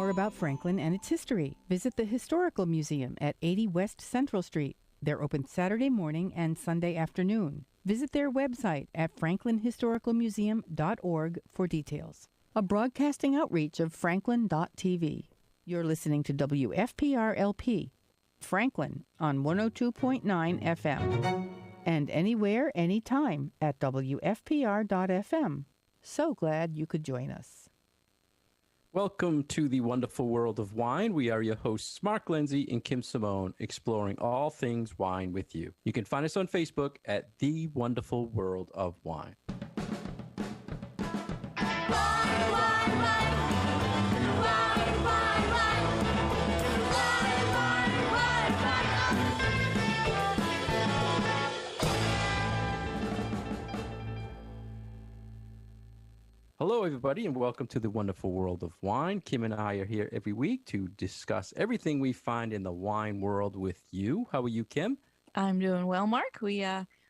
more about Franklin and its history, visit the Historical Museum at 80 West Central Street. They're open Saturday morning and Sunday afternoon. Visit their website at franklinhistoricalmuseum.org for details. A broadcasting outreach of Franklin.tv. You're listening to WFPR-LP, Franklin on 102.9 FM. And anywhere, anytime at WFPR.FM. So glad you could join us. Welcome to the wonderful world of wine. We are your hosts, Mark Lindsay and Kim Simone, exploring all things wine with you. You can find us on Facebook at The Wonderful World of Wine. Hello, everybody, and welcome to the wonderful world of wine. Kim and I are here every week to discuss everything we find in the wine world with you. How are you, Kim? I'm doing well, Mark. We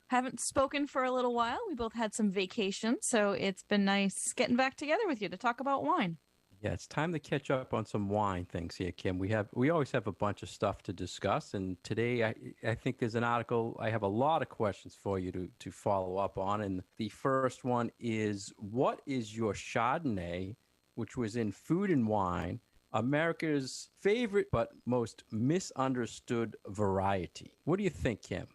haven't spoken for a little while. We both had some vacation, so it's been nice getting back together with you to talk about wine. Yeah, it's time to catch up on some wine things here, Kim. We always have a bunch of stuff to discuss, and today I think there's an article. I have a lot of questions for you to follow up on, and the first one is, what is your Chardonnay, which was in Food and Wine, America's favorite but most misunderstood variety? What do you think, Kim?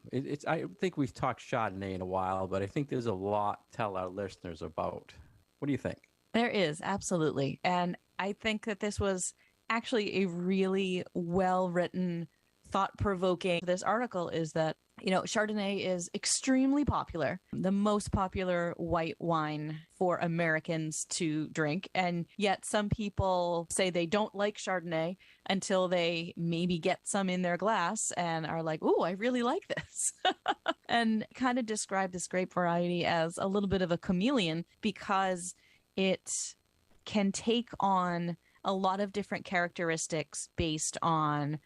I think we've talked Chardonnay in a while, but I think there's a lot to tell our listeners about. What do you think? There is, absolutely. And I think that this was actually a really well-written, thought-provoking. This article is that, Chardonnay is extremely popular, the most popular white wine for Americans to drink. And yet some people say they don't like Chardonnay until they maybe get some in their glass and are like, ooh, I really like this. And kind of describe this grape variety as a little bit of a chameleon because it can take on a lot of different characteristics based on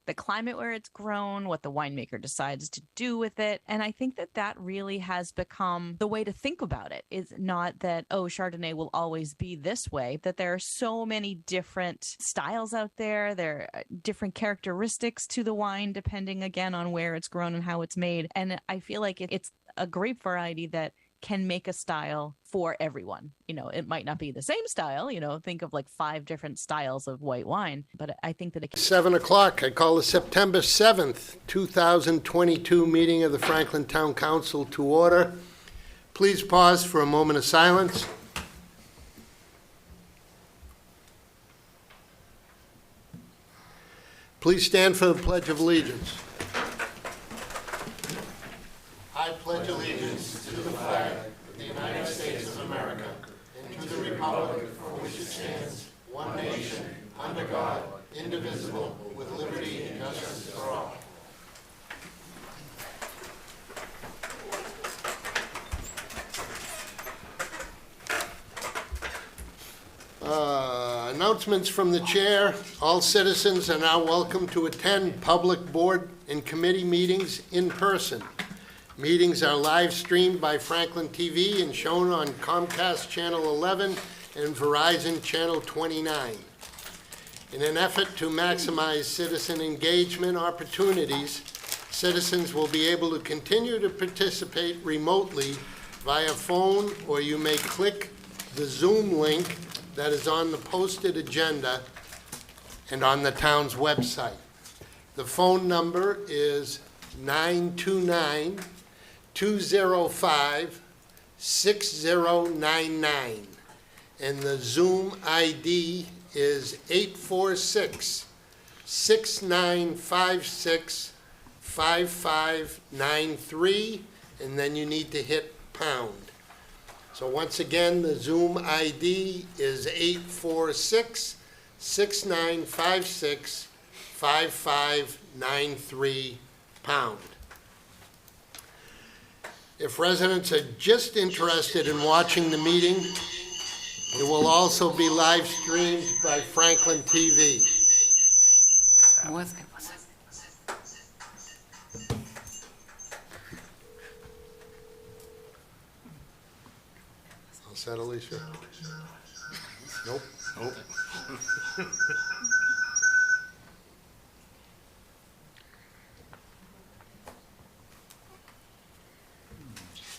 the climate where it's grown, what the winemaker decides to do with it. And I think that really has become the way to think about it. Is not that, Chardonnay will always be this way, that there are so many different styles out there. There are different characteristics to the wine, depending, again, on where it's grown and how it's made. And I feel like it's a grape variety that can make a style for everyone. It might not be the same style, think of like 5 different styles of white wine, but I think that it can... 7 o'clock, I call the September 7th, 2022 meeting of the Franklin Town Council to order. Please pause for a moment of silence. Please stand for the Pledge of Allegiance. I pledge allegiance to the flag of the United States of America and to the republic for which it stands, one nation, under God, indivisible, with liberty and justice for all. Announcements from the chair. All citizens are now welcome to attend public board and committee meetings in person. Meetings are live streamed by Franklin TV and shown on Comcast Channel 11 and Verizon Channel 29. In an effort to maximize citizen engagement opportunities, citizens will be able to continue to participate remotely via phone, or you may click the Zoom link that is on the posted agenda and on the town's website. The phone number is 929-205-6099, and the Zoom ID is 846-6956-5593, and then you need to hit pound. So once again, the Zoom ID is 846-6956-5593, pound. If residents are just interested in watching the meeting, it will also be live streamed by Franklin TV. Was it? All set, Alicia? Nope. Nope.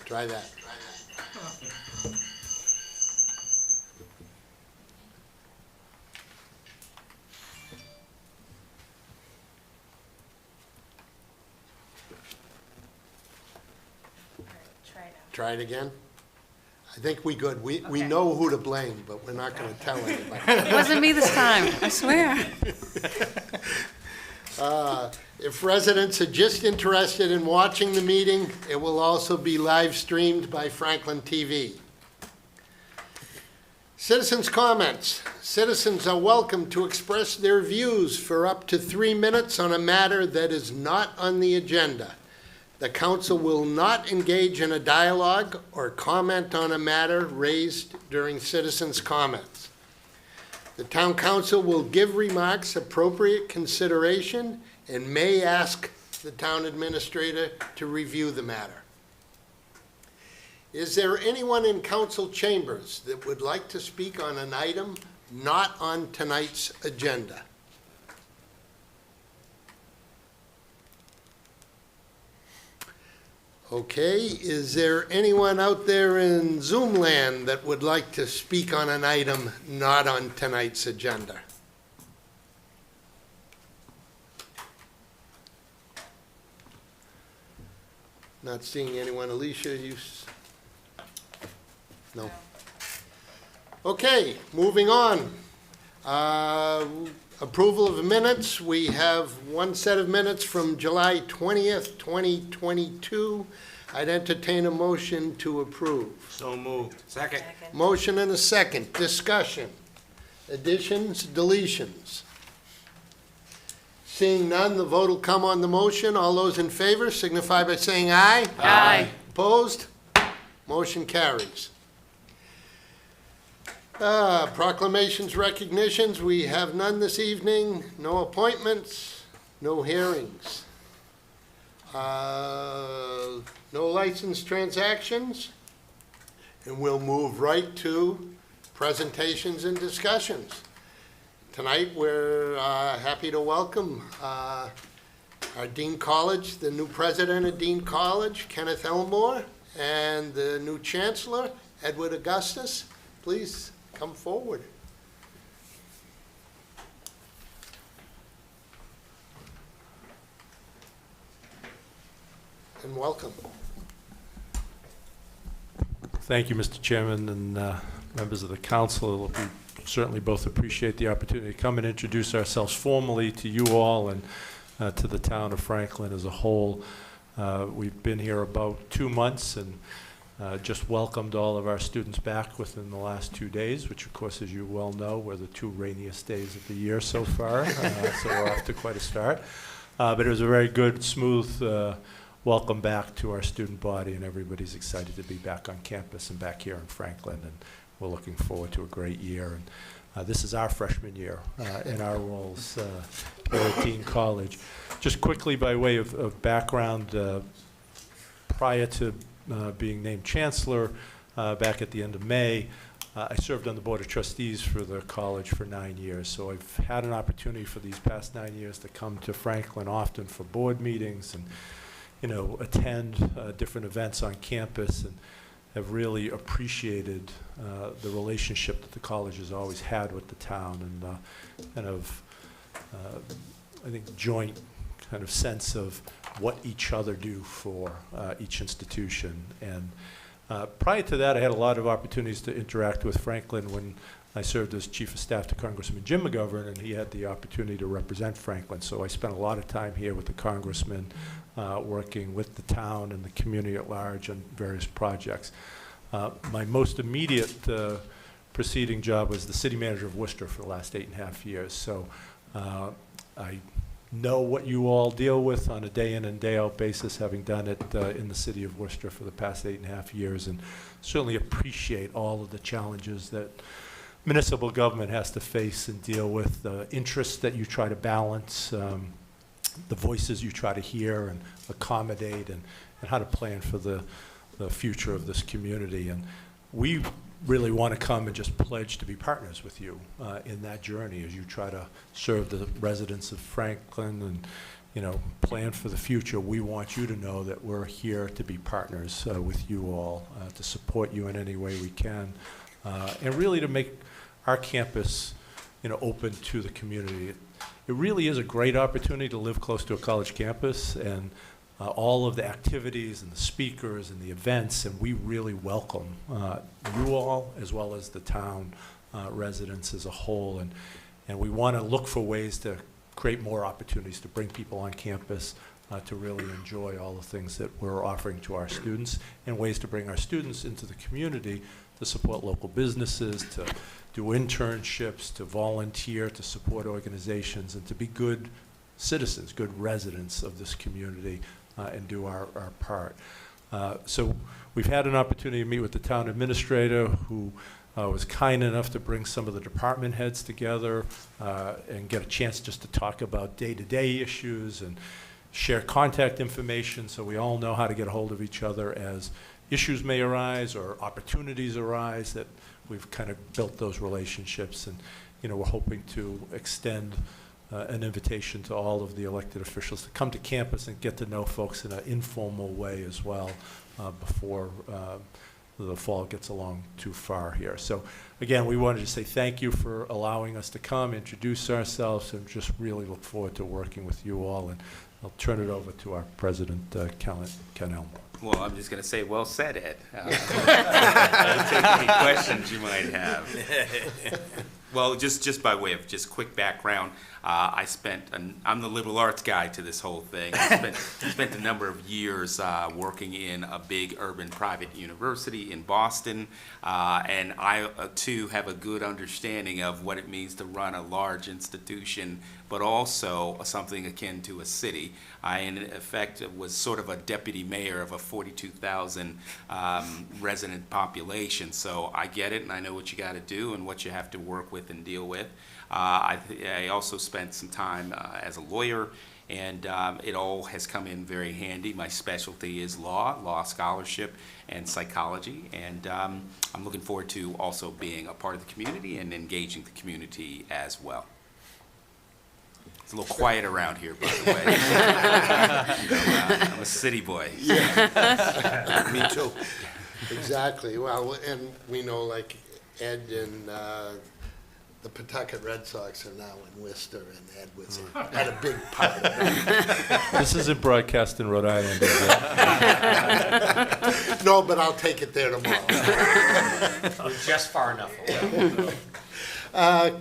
Try that. Try it again. I think we good. We know who to blame, but we're not going to tell anybody. It wasn't me this time, I swear. If residents are just interested in watching the meeting, it will also be live streamed by Franklin TV. Citizens' comments. Citizens are welcome to express their views for up to 3 minutes on a matter that is not on the agenda. The council will not engage in a dialogue or comment on a matter raised during citizens' comments. The town council will give remarks appropriate consideration and may ask the town administrator to review the matter. Is there anyone in council chambers that would like to speak on an item not on tonight's agenda? Okay, is there anyone out there in Zoom land that would like to speak on an item not on tonight's agenda? Not seeing anyone. Alicia, no. Okay, moving on. Approval of minutes. We have one set of minutes from July 20th, 2022. I'd entertain a motion to approve. So moved. Second. Motion and a second. Discussion. Additions, deletions. Seeing none, the vote will come on the motion. All those in favor signify by saying aye. Aye. Opposed? Motion carries. Proclamations, recognitions, we have none this evening. No appointments, no hearings. No license transactions. And we'll move right to presentations and discussions. Tonight, we're happy to welcome our Dean College, the new president of Dean College, Kenneth Elmore, and the new chancellor, Edward Augustus. Please come forward. And welcome. Thank you, Mr. Chairman, and members of the council. We certainly both appreciate the opportunity to come and introduce ourselves formally to you all and to the town of Franklin as a whole. We've been here about 2 months and just welcomed all of our students back within the last 2 days, which of course, as you well know, were the 2 rainiest days of the year so far, so we're off to quite a start. But it was a very good, smooth welcome back to our student body, and everybody's excited to be back on campus and back here in Franklin, and we're looking forward to a great year. And this is our freshman year in our roles here at Dean College. Just quickly, by way of background, prior to being named chancellor back at the end of May, I served on the board of trustees for the college for 9 years. So I've had an opportunity for these past 9 years to come to Franklin often for board meetings and, you know, attend different events on campus, and have really appreciated the relationship that the college has always had with the town, and kind of, I think, joint kind of sense of what each other do for each institution. And prior to that, I had a lot of opportunities to interact with Franklin when I served as Chief of Staff to Congressman Jim McGovern, and he had the opportunity to represent Franklin. So I spent a lot of time here with the Congressman, working with the town and the community at large on various projects. My most immediate preceding job was the city manager of Worcester for the last 8.5 years. So I know what you all deal with on a day in and day out basis, having done it in the city of Worcester for the past 8.5 years, and certainly appreciate all of the challenges that municipal government has to face and deal with, the interests that you try to balance, the voices you try to hear and accommodate, and how to plan for the future of this community. And we really want to come and just pledge to be partners with you in that journey as you try to serve the residents of Franklin and, you know, plan for the future. We want you to know that we're here to be partners with you all, to support you in any way we can, and really to make our campus, you know, open to the community. It really is a great opportunity to live close to a college campus, and all of the activities and the speakers and the events, and we really welcome you all as well as the town residents as a whole, and we want to look for ways to create more opportunities to bring people on campus to really enjoy all the things that we're offering to our students, and ways to bring our students into the community to support local businesses, to do internships, to volunteer, to support organizations, and to be good citizens, good residents of this community, and do our part. So we've had an opportunity to meet with the town administrator, who was kind enough to bring some of the department heads together and get a chance just to talk about day-to-day issues and share contact information so we all know how to get a hold of each other as issues may arise or opportunities arise, that we've kind of built those relationships. And, you know, we're hoping to extend an invitation to all of the elected officials to come to campus and get to know folks in an informal way as well before the fall gets along too far here. So again, we wanted to say thank you for allowing us to come, introduce ourselves, and just really look forward to working with you all. And I'll turn it over to our president, Ken Elmore. Well, I'm just going to say, well said, Ed. I'll take any questions you might have. Well, just by way of just quick background, I'm the liberal arts guy to this whole thing. I spent a number of years working in a big urban private university in Boston, and I too have a good understanding of what it means to run a large institution, but also something akin to a city. I, in effect, was sort of a deputy mayor of a 42,000 resident population, so I get it, and I know what you got to do and what you have to work with and deal with. I also spent some time as a lawyer, and it all has come in very handy. My specialty is law scholarship, and psychology, and I'm looking forward to also being a part of the community and engaging the community as well. It's a little quiet around here, by the way. I'm a city boy. Yeah. Me too. Exactly. Well, and we know, like, Ed and the Pawtucket Red Sox are now in Worcester, and Ed had a big part of that. This isn't broadcast in Rhode Island, is it? No, but I'll take it there tomorrow. We're just far enough away.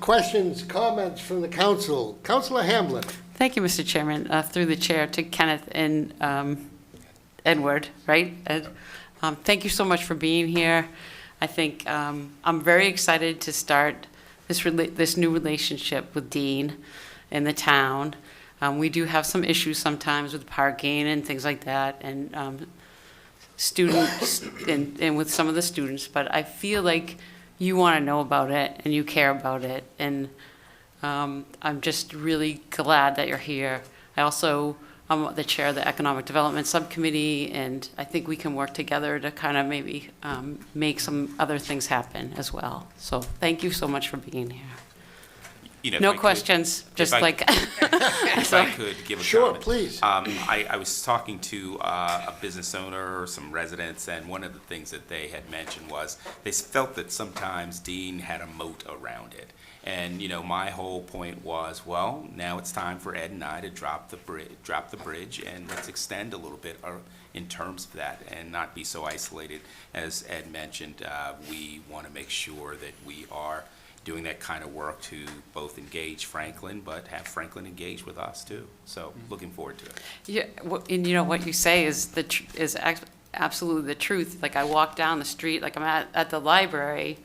Questions, comments from the council? Councilor Hamblin. Thank you, Mr. Chairman. Through the chair to Kenneth and Edward, right? Ed? Thank you so much for being here. I think I'm very excited to start this new relationship with Dean and the town. We do have some issues sometimes with parking and things like that, and students and with some of the students, but I feel like you want to know about it and you care about it, and I'm just really glad that you're here. I'm the chair of the Economic Development Subcommittee, and I think we can work together to kind of maybe make some other things happen as well. So thank you so much for being here. You know, No questions, just like. If I could give a Sure, comment. please. I was talking to a business owner or some residents, and one of the things that they had mentioned was they felt that sometimes Dean had a moat around it. And, you know, my whole point was, well, now it's time for Ed and I to drop the bridge, and let's extend a little bit in terms of that and not be so isolated. As Ed mentioned, we want to make sure that we are doing that kind of work to both engage Franklin, but have Franklin engage with us too. So looking forward to it. Yeah, and you know what you say is absolutely the truth. Like, I walk down the street, like I'm at the library,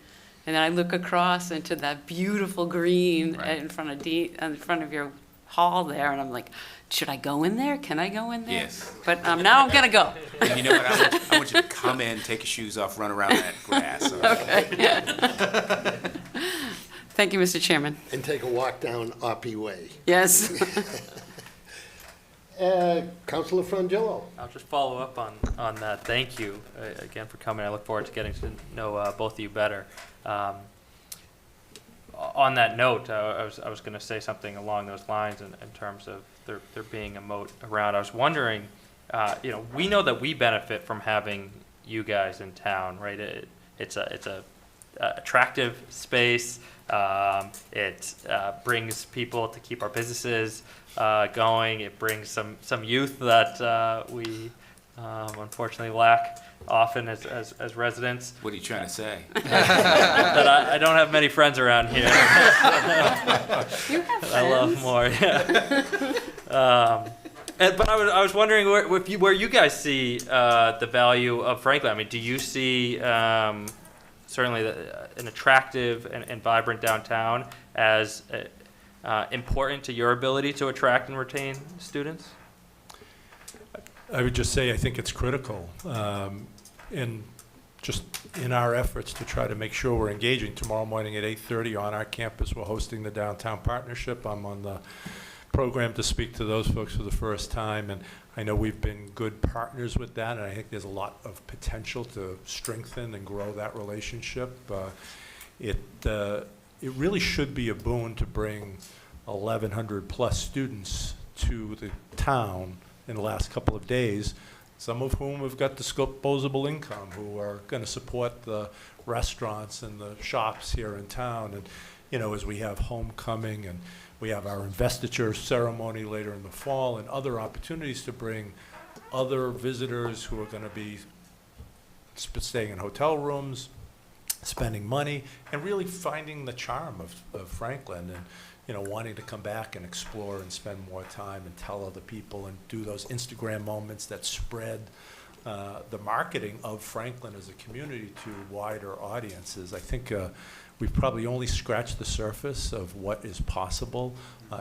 and then I look across into that beautiful green Right. in front of your hall there, and I'm like, should I go in there? Can I go in there? Yes. But now I'm gonna go. And you know what? I want you to come in, take your shoes off, run around that grass. Okay. Thank you, Mr. Chairman. And take a walk down Oppie Way. Yes. Councilor Frangillo. I'll just follow up on that. Thank you again for coming. I look forward to getting to know both of you better. On that note, I was going to say something along those lines in terms of there being a moat around. I was wondering, we know that we benefit from having you guys in town, right? It's a attractive space. It brings people to keep our businesses going. It brings some youth that we unfortunately lack often as residents. What are you trying to say? That I don't have many friends around here. You have friends. I love more. Yeah. But I was wondering where you guys see the value of Franklin. I mean, do you see certainly an attractive and vibrant downtown as important to your ability to attract and retain students? I would just say I think it's critical in our efforts to try to make sure we're engaging. Tomorrow morning at 8:30 on our campus, we're hosting the Downtown Partnership. I'm on the program to speak to those folks for the first time, and I know we've been good partners with that, and I think there's a lot of potential to strengthen and grow that relationship. It really should be a boon to bring 1,100 plus students to the town in the last couple of days, some of whom have got disposable income, who are going to support the restaurants and the shops here in town. And, as we have homecoming and we have our investiture ceremony later in the fall and other opportunities to bring other visitors who are going to be staying in hotel rooms, spending money, and really finding the charm of Franklin and, wanting to come back and explore and spend more time and tell other people and do those Instagram moments that spread the marketing of Franklin as a community to wider audiences. I think we've probably only scratched the surface of what is possible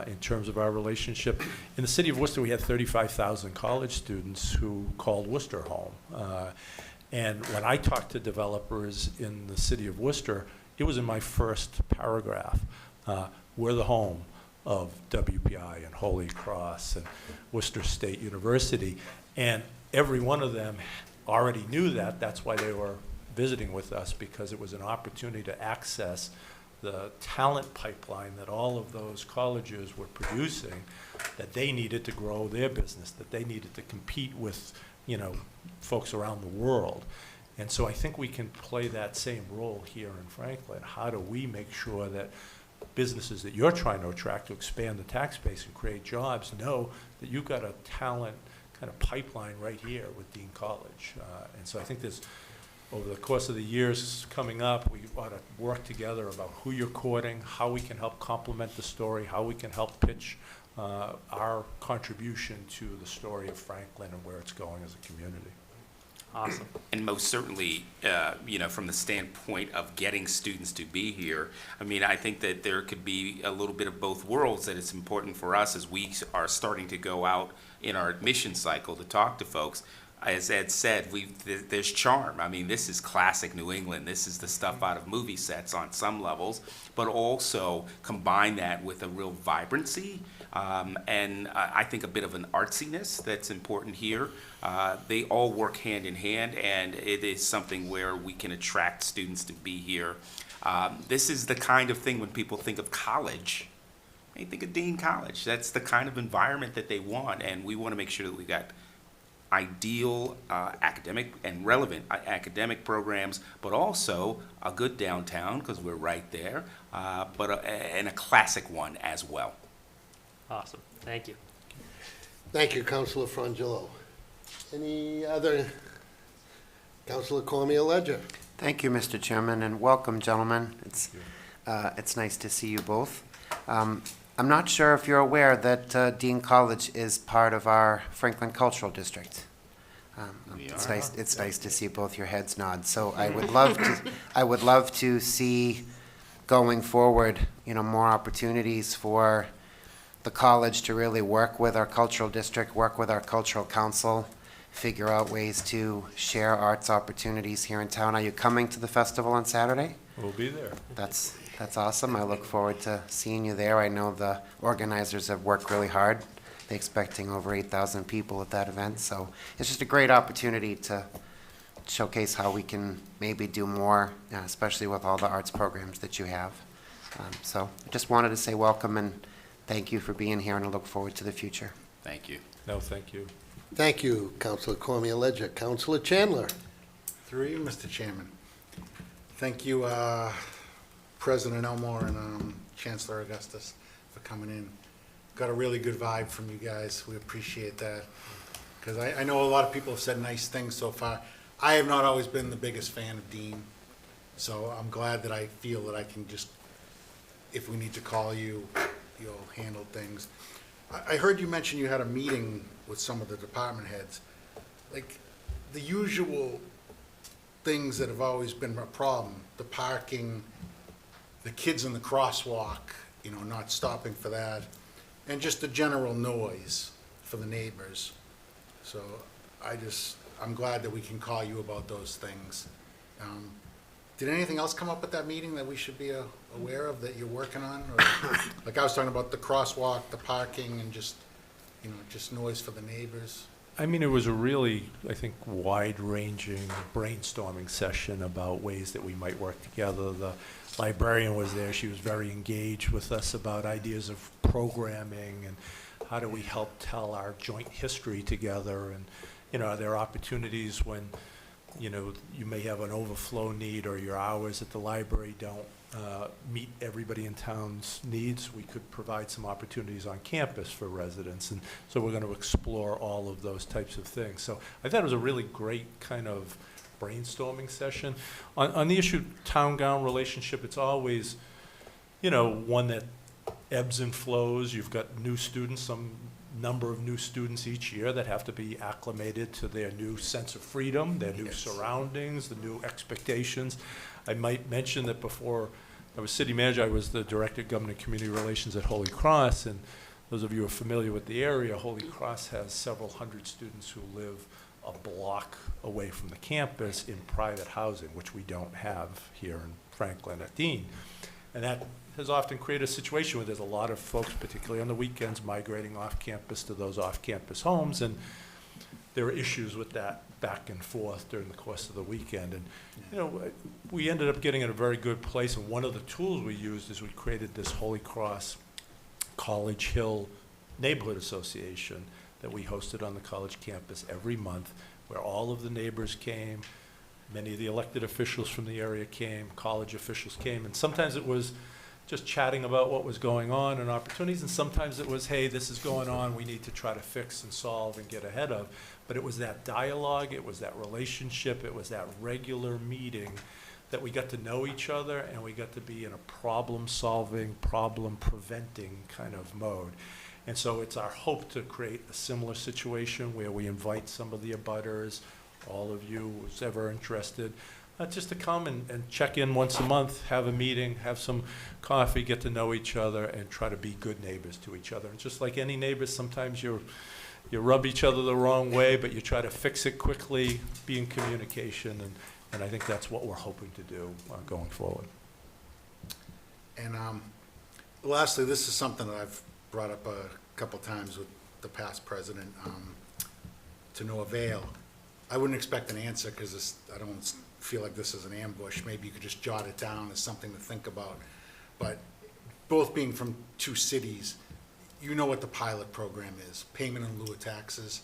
in terms of our relationship. In the city of Worcester, we had 35,000 college students who called Worcester home. And when I talked to developers in the city of Worcester, it was in my first paragraph. We're the home of WPI and Holy Cross and Worcester State University. And every one of them already knew that. That's why they were visiting with us, because it was an opportunity to access the talent pipeline that all of those colleges were producing, that they needed to grow their business, that they needed to compete with, folks around the world. And so I think we can play that same role here in Franklin. How do we make sure that businesses that you're trying to attract to expand the tax base and create jobs know that you've got a talent kind of pipeline right here with Dean College? And so I think there's, over the course of the years coming up, we ought to work together about who you're courting, how we can help complement the story, how we can help pitch our contribution to the story of Franklin and where it's going as a community. Awesome. And most certainly, from the standpoint of getting students to be here, I think that there could be a little bit of both worlds, that it's important for us as we are starting to go out in our admission cycle to talk to folks. As Ed said, there's charm. This is classic New England. This is the stuff out of movie sets on some levels, but also combine that with a real vibrancy and I think a bit of an artsiness that's important here. They all work hand in hand, and it is something where we can attract students to be here. This is the kind of thing when people think of college, they think of Dean College. That's the kind of environment that they want, and we want to make sure that we got ideal academic and relevant academic programs, but also a good downtown, because we're right there, and a classic one as well. Awesome. Thank you. Thank you, Councilor Frangillo. Any other? Councilor Cormier-Ledger. Thank you, Mr. Chairman, and welcome, gentlemen. It's nice to see you both. I'm not sure if you're aware that Dean College is part of our Franklin Cultural District. It's nice to see both your heads nod. So I would love to see going forward, more opportunities for the college to really work with our cultural district, work with our cultural council, figure out ways to share arts opportunities here in town. Are you coming to the festival on Saturday? We'll be there. That's awesome. I look forward to seeing you there. I know the organizers have worked really hard expecting over 8,000 people at that event. So it's just a great opportunity to showcase how we can maybe do more, especially with all the arts programs that you have. So I just wanted to say welcome and thank you for being here, and I look forward to the future. Thank you. No, thank you. Thank you, Councilor Cormier-Ledger. Councilor Chandler. Through you, Mr. Chairman. Thank you, President Elmore and Chancellor Augustus for coming in. Got a really good vibe from you guys. We appreciate that. Because I know a lot of people have said nice things so far. I have not always been the biggest fan of Dean. So I'm glad that I feel that I can just, if we need to call you, you'll handle things. I heard you mention you had a meeting with some of the department heads. Like, the usual things that have always been a problem, the parking, the kids in the crosswalk, not stopping for that, and just the general noise for the neighbors. So I'm glad that we can call you about those things. Did anything else come up at that meeting that we should be aware of that you're working on? Or, like I was talking about the crosswalk, the parking, and just noise for the neighbors. I mean, it was a really, I think, wide-ranging brainstorming session about ways that we might work together. The librarian was there. She was very engaged with us about ideas of programming and how do we help tell our joint history together. And, are there opportunities when, you may have an overflow need or your hours at the library don't meet everybody in town's needs? We could provide some opportunities on campus for residents, and so we're going to explore all of those types of things. So I thought it was a really great kind of brainstorming session. On the issue town-gown relationship, it's always, one that ebbs and flows. You've got new students, some number of new students each year that have to be acclimated to their new sense of freedom, their new surroundings, the new expectations. I might mention that before I was city manager, I was the director of government and community relations at Holy Cross, and those of you who are familiar with the area, Holy Cross has several hundred students who live a block away from the campus in private housing, which we don't have here in Franklin at Dean. And that has often created a situation where there's a lot of folks, particularly on the weekends, migrating off campus to those off-campus homes, and there are issues with that back and forth during the course of the weekend. And we ended up getting in a very good place, and one of the tools we used is we created this Holy Cross College Hill Neighborhood Association that we hosted on the college campus every month, where all of the neighbors came, many of the elected officials from the area came, college officials came, and sometimes it was just chatting about what was going on and opportunities, and sometimes it was, hey, this is going on, we need to try to fix and solve and get ahead of. But it was that dialogue, it was that relationship, it was that regular meeting that we got to know each other, and we got to be in a problem-solving, problem-preventing kind of mode. And so it's our hope to create a similar situation where we invite some of the abutters, all of you who's ever interested, just to come and check in once a month, have a meeting, have some coffee, get to know each other, and try to be good neighbors to each other. And just like any neighbors, sometimes you rub each other the wrong way, but you try to fix it quickly, be in communication, and I think that's what we're hoping to do going forward. And lastly, this is something that I've brought up a couple times with the past president, to no avail. I wouldn't expect an answer because I don't feel like this is an ambush. Maybe you could just jot it down as something to think about. But both being from two cities, you know what the pilot program is, payment in lieu of taxes.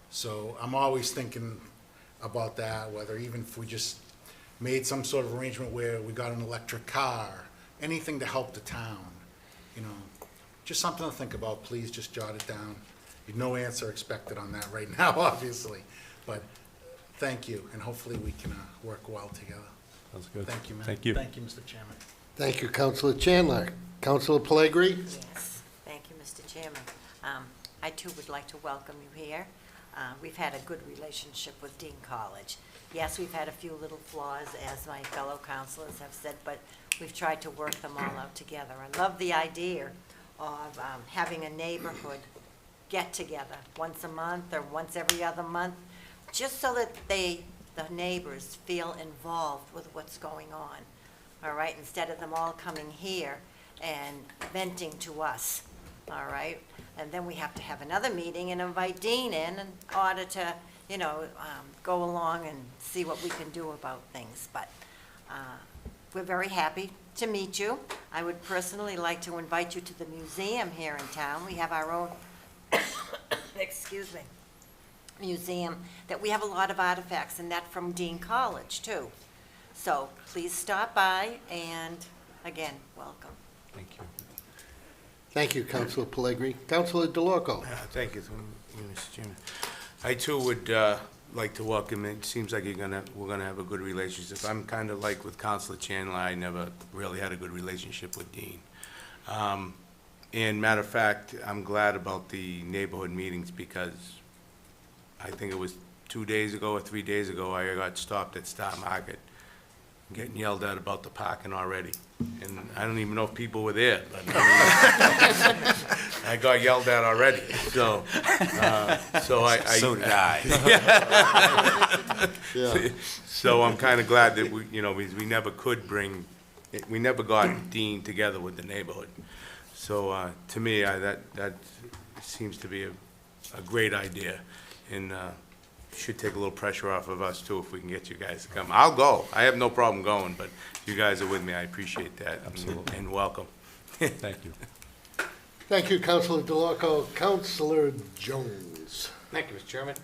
So I'm always thinking about that, whether even if we just made some sort of arrangement where we got an electric car, anything to help the town, just something to think about. Please just jot it down. No answer expected on that right now, obviously, but thank you, and hopefully we can work well together. Sounds good. Thank you, man. Thank you. Thank you, Mr. Chairman. Thank you, Councilor Chandler. Councilor Pellegrini? Yes, thank you, Mr. Chairman. I too would like to welcome you here. We've had a good relationship with Dean College. Yes, we've had a few little flaws, as my fellow councilors have said, but we've tried to work them all out together. I love the idea of having a neighborhood get-together once a month or once every other month, just so that the neighbors feel involved with what's going on, all right, instead of them all coming here and venting to us. all right? And then we have to have another meeting and invite Dean in order to, go along and see what we can do about things. But we're very happy to meet you. I would personally like to invite you to the museum here in town. We have our own, excuse me, museum, that we have a lot of artifacts, and that from Dean College, too. So please stop by, and again, welcome. Thank you. Thank you, Councilor Pellegrini. Councilor DeLorco. Thank you, Mr. Chairman. I too would like to welcome, it seems like we're gonna have a good relationship. I'm kind of like with Councilor Chandler, I never really had a good relationship with Dean. And matter of fact, I'm glad about the neighborhood meetings because I think it was 2 days ago or 3 days ago, I got stopped at Star Market, getting yelled at about the parking already. And I don't even know if people were there, but I got yelled at already, so So did I. Yeah. So I'm kind of glad that we never got Dean together with the neighborhood. So, to me, that seems to be a great idea, and, should take a little pressure off of us too if we can get you guys to come. I'll go. I have no problem going, but if you guys are with me, I appreciate that. Absolutely. And welcome. Thank you. Thank you, Councilor DeLorco. Councilor Jones. Thank you, Mr. Chairman.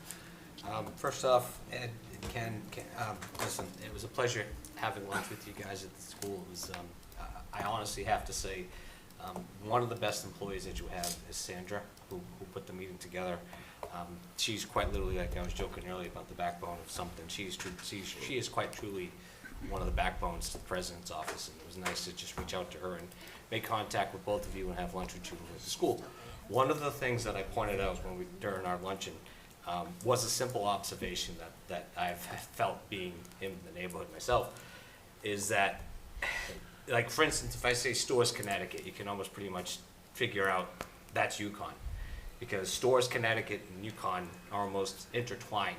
First off, Ed and Ken, listen, it was a pleasure having lunch with you guys at the school. It was, I honestly have to say, one of the best employees that you have is Sandra, who put the meeting together. She's quite literally, like I was joking earlier about the backbone of something. She is quite truly one of the backbones to the president's office, and it was nice to just reach out to her and make contact with both of you and have lunch with you at the school. One of the things that I pointed out during our luncheon was a simple observation that I've felt being in the neighborhood myself, is that, like for instance, if I say Stores, Connecticut, you can almost pretty much figure out that's Yukon. Because Stores, Connecticut and Yukon are almost intertwined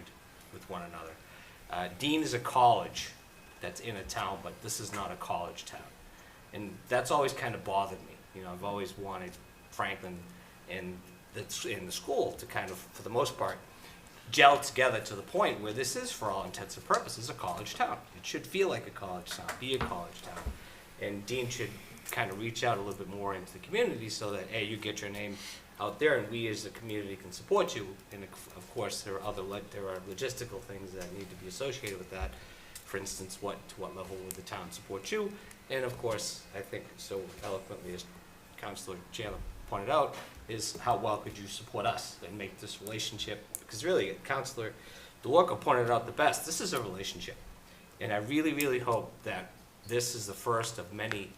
with one another. Dean is a college that's in a town, but this is not a college town. And that's always kind of bothered me. I've always wanted Franklin and the school to kind of, for the most part, gel together to the point where this is, for all intents and purposes, a college town. It should feel like a college town, be a college town. And Dean should kind of reach out a little bit more into the community so that, A, you get your name out there, and we as a community can support you. And of course, there are logistical things that need to be associated with that. For instance, to what level would the town support you? And of course, I think so eloquently as Councilor Chandler pointed out, is how well could you support us and make this relationship? Because really, Councilor DeLorco pointed out the best. This is a relationship, and I really, really hope that this is the first of many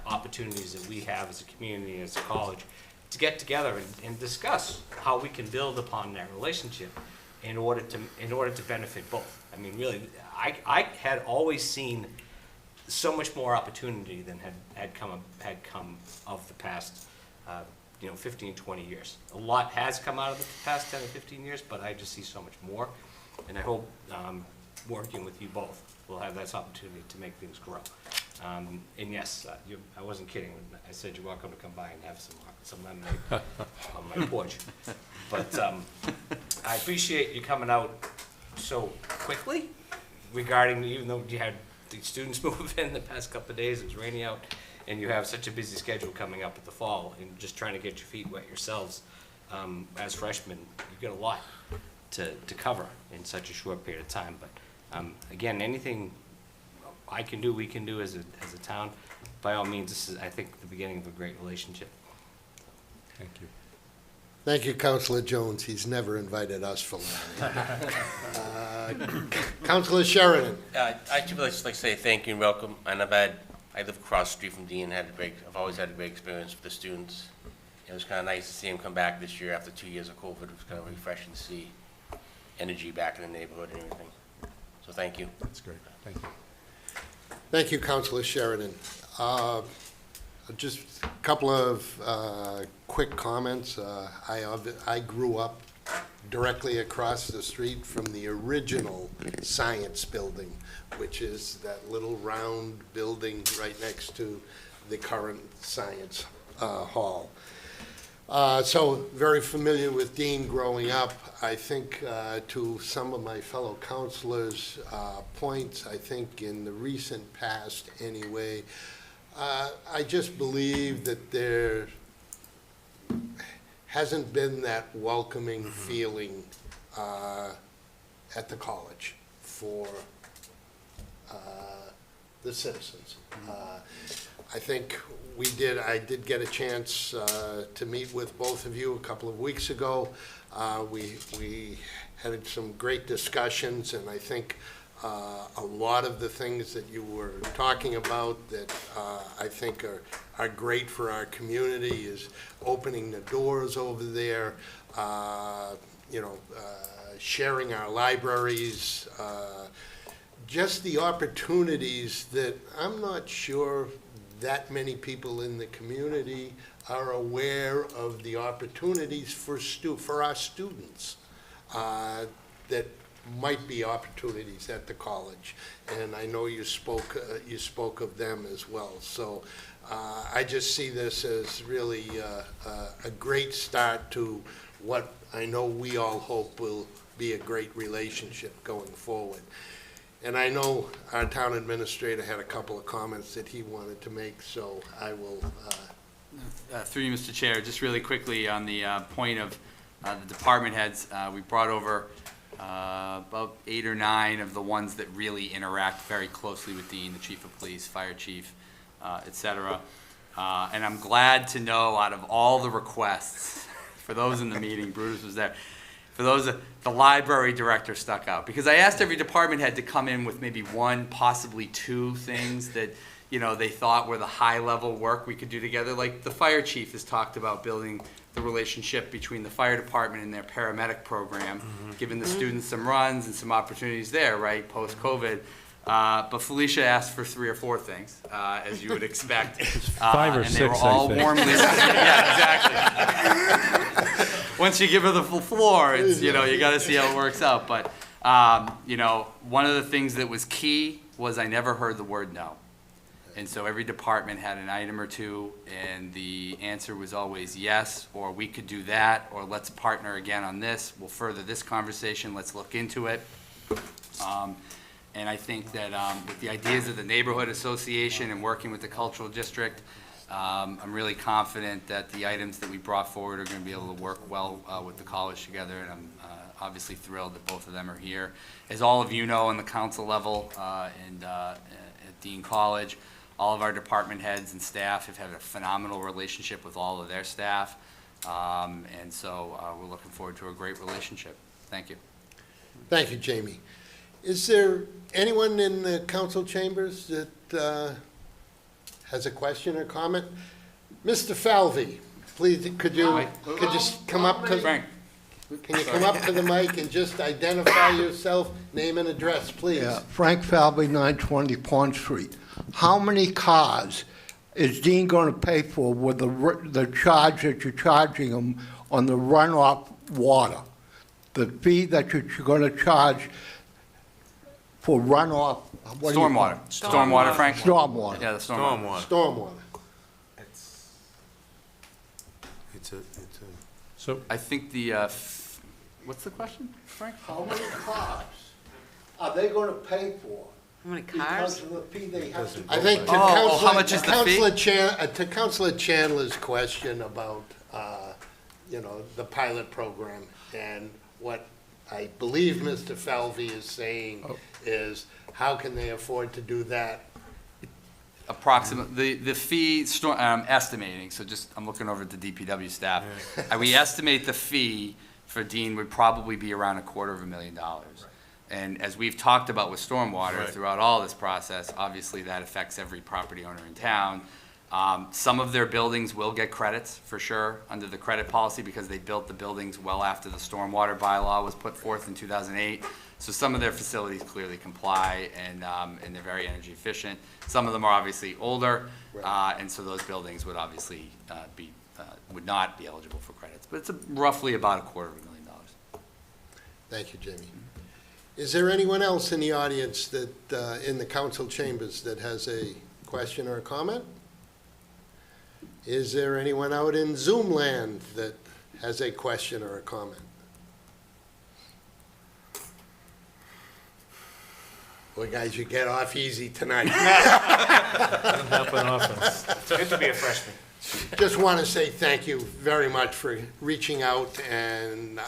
opportunities that we have as a community, as a college, to get together and discuss how we can build upon that relationship in order to benefit both. I mean, really, I had always seen so much more opportunity than had come of the past 15, 20 years. A lot has come out of the past 10 or 15 years, but I just see so much more. And I hope working with you both, we'll have this opportunity to make things grow. And yes, I wasn't kidding when I said you're welcome to come by and have some lemonade on my porch. But I appreciate you coming out so quickly regarding, even though you had the students move in the past couple of days, it was rainy out, and you have such a busy schedule coming up at the fall, and just trying to get your feet wet yourselves. As freshmen, you've got a lot to cover in such a short period of time. But again, anything I can do, we can do as a town, by all means, this is, I think, the beginning of a great relationship. Thank you. Thank you, Councilor Jones. He's never invited us for lunch. Councilor Sheridan. I'd just like to say thank you and welcome. And I live across the street from Dean. I've always had a great experience with the students. It was kind of nice to see him come back this year after 2 years of COVID. It was kind of refreshing to see energy back in the neighborhood and everything. So thank you. That's great. Thank you. Thank you, Councilor Sheridan. Just a couple of quick comments. I grew up directly across the street from the original science building, which is that little round building right next to the current science hall. So very familiar with Dean growing up. I think to some of my fellow counselors' points, I think in the recent past anyway, I just believe that there hasn't been that welcoming feeling at the college for the citizens. I think I did get a chance to meet with both of you a couple of weeks ago. We had some great discussions, and I think a lot of the things that you were talking about that I think are great for our community is opening the doors over there, sharing our libraries, just the opportunities that I'm not sure that many people in the community are aware of, the opportunities for our students that might be opportunities at the college. And I know you spoke of them as well. So I just see this as really a great start to what I know we all hope will be a great relationship going forward. And I know our town administrator had a couple of comments that he wanted to make, so I will. Through you, Mr. Chair, just really quickly on the point of the department heads, we brought over about 8 or 9 of the ones that really interact very closely with Dean, the chief of police, fire chief, et cetera. And I'm glad to know out of all the requests, for those in the meeting, Bruce was there, for those, the library director stuck out. Because I asked every department head to come in with maybe 1, possibly 2 things that, they thought were the high-level work we could do together. Like the fire chief has talked about building the relationship between the fire department and their paramedic program, giving the students some runs and some opportunities there, right, post-COVID. But Felicia asked for 3 or 4 things, as you would expect. 5 or 6, and they were all warmly, yeah, exactly. Once you give her the full floor, it's, you got to see how it works out. But, one of the things that was key was I never heard the word no. And so every department had an item or 2, and the answer was always yes, or we could do that, or let's partner again on this. We'll further this conversation. Let's look into it. And I think that with the ideas of the neighborhood association and working with the cultural district, I'm really confident that the items that we brought forward are going to be able to work well with the college together, and I'm obviously thrilled that both of them are here. As all of you know, on the council level and at Dean College, all of our department heads and staff have had a phenomenal relationship with all of their staff, and so we're looking forward to a great relationship. Thank you. Thank you, Jamie. Is there anyone in the council chambers that has a question or comment? Mr. Falvey, please, could you come up? Frank. Can you come up to the mic and just identify yourself, name and address, please? Yeah, Frank Falvey, 920 Pond Street. How many cars is Dean going to pay for with the charge that you're charging them on the runoff water? The fee that you're going to charge for runoff? Stormwater. Stormwater, Frank? Stormwater. Yeah, the stormwater. Stormwater. It's a. So I think the, what's the question, Frank? How many cars are they going to pay for? How many Because cars? of the fee they have to I think to how much is the fee? To Councilor Chandler's question about, the pilot program, and what I believe Mr. Falvey is saying is, how can they afford to do that? Approximately, the fee, estimating, so just, I'm looking over at the DPW staff. We estimate the fee for Dean would probably be around $250,000. And as we've talked about with stormwater throughout all this process, obviously that affects every property owner in town. Some of their buildings will get credits, for sure, under the credit policy, because they built the buildings well after the stormwater bylaw was put forth in 2008. So some of their facilities clearly comply, and they're very energy efficient. Some of them are obviously older, and so those buildings would obviously would not be eligible for credits. But it's roughly about $250,000. Thank you, Jamie. Is there anyone else in the audience that, in the council chambers, that has a question or a comment? Is there anyone out in Zoom land that has a question or a comment? Well, guys, you get off easy tonight. Doesn't happen often. It's good to be a freshman. Just want to say thank you very much for reaching out and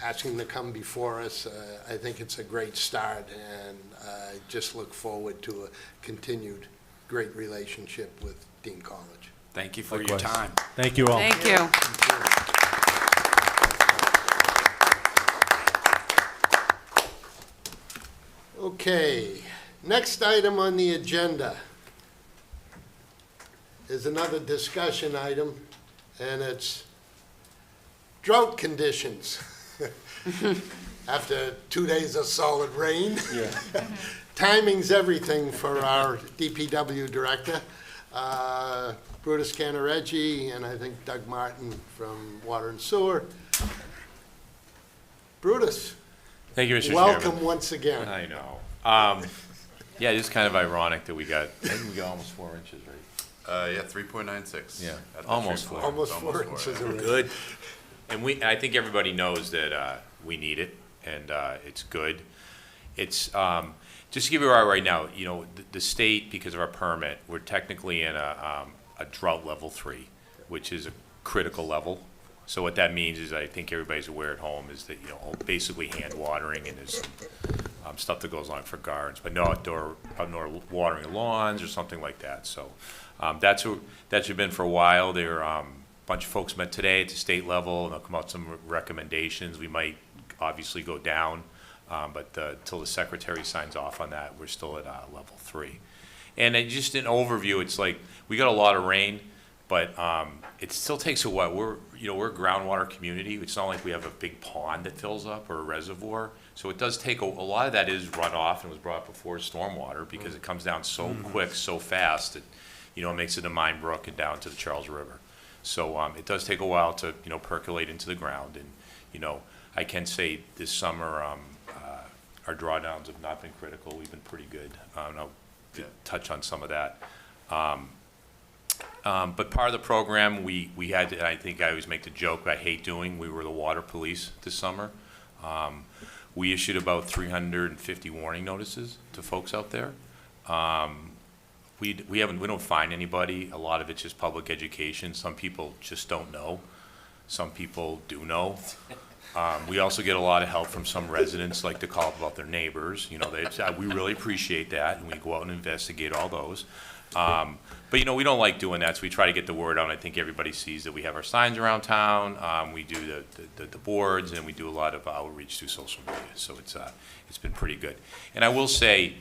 asking to come before us. I think it's a great start, and I just look forward to a continued great relationship with Dean College. Thank you for Likewise. your time. Thank you all. Thank you. Okay, next item on the agenda is another discussion item, and it's drought conditions. After 2 days of solid rain. Yeah. Timing's everything for our DPW director, Brutus Canareggi, and I think Doug Martin from Water and Sewer. Brutus, Thank you, Mr. Chairman. welcome once again. I know. Yeah, it's kind of ironic that we got, I think we got almost 4 inches, right? Yeah, 3.96. Yeah, at the almost treatment four. plant. Almost 4 inches yeah. of rain. Good. And I think everybody knows that we need it, and it's good. It's, just to give you right now, you know, the state, because of our permit, we're technically in a drought level 3, which is a critical level. So what that means is, I think everybody's aware at home, is that, you know, basically hand watering, and there's stuff that goes on for gardens, but no outdoor watering lawns or something like that. So that's been for a while. There a bunch of folks met today at the state level, and they'll come out with some recommendations. We might obviously go down, but till the secretary signs off on that, we're still at level 3. And just an overview, it's like we got a lot of rain, but it still takes a while. We're a groundwater community. It's not like we have a big pond that fills up or a reservoir. So it does take a lot of that is runoff, and was brought up before, stormwater, because it comes down so quick, so fast that, you know, it makes it to Mine Brook and down to the Charles River. So it does take a while to, you know, percolate into the ground. And, you know, I can say this summer our drawdowns have not been critical. We've been pretty good. And I'll touch on some of that. But part of the program, we had to, I think I always make the joke I hate doing, we were the water police this summer. We issued about 350 warning notices to folks out there. We don't find anybody. A lot of it's just public education. Some people just don't know. Some people do know. We also get a lot of help from some residents, like to call up about their neighbors. You know, we really appreciate that, and we go out and investigate all those. But, you know, we don't like doing that, so we try to get the word out. I think everybody sees that we have our signs around town. We do the boards, and we do a lot of outreach through social media. So it's been pretty good. And I will say,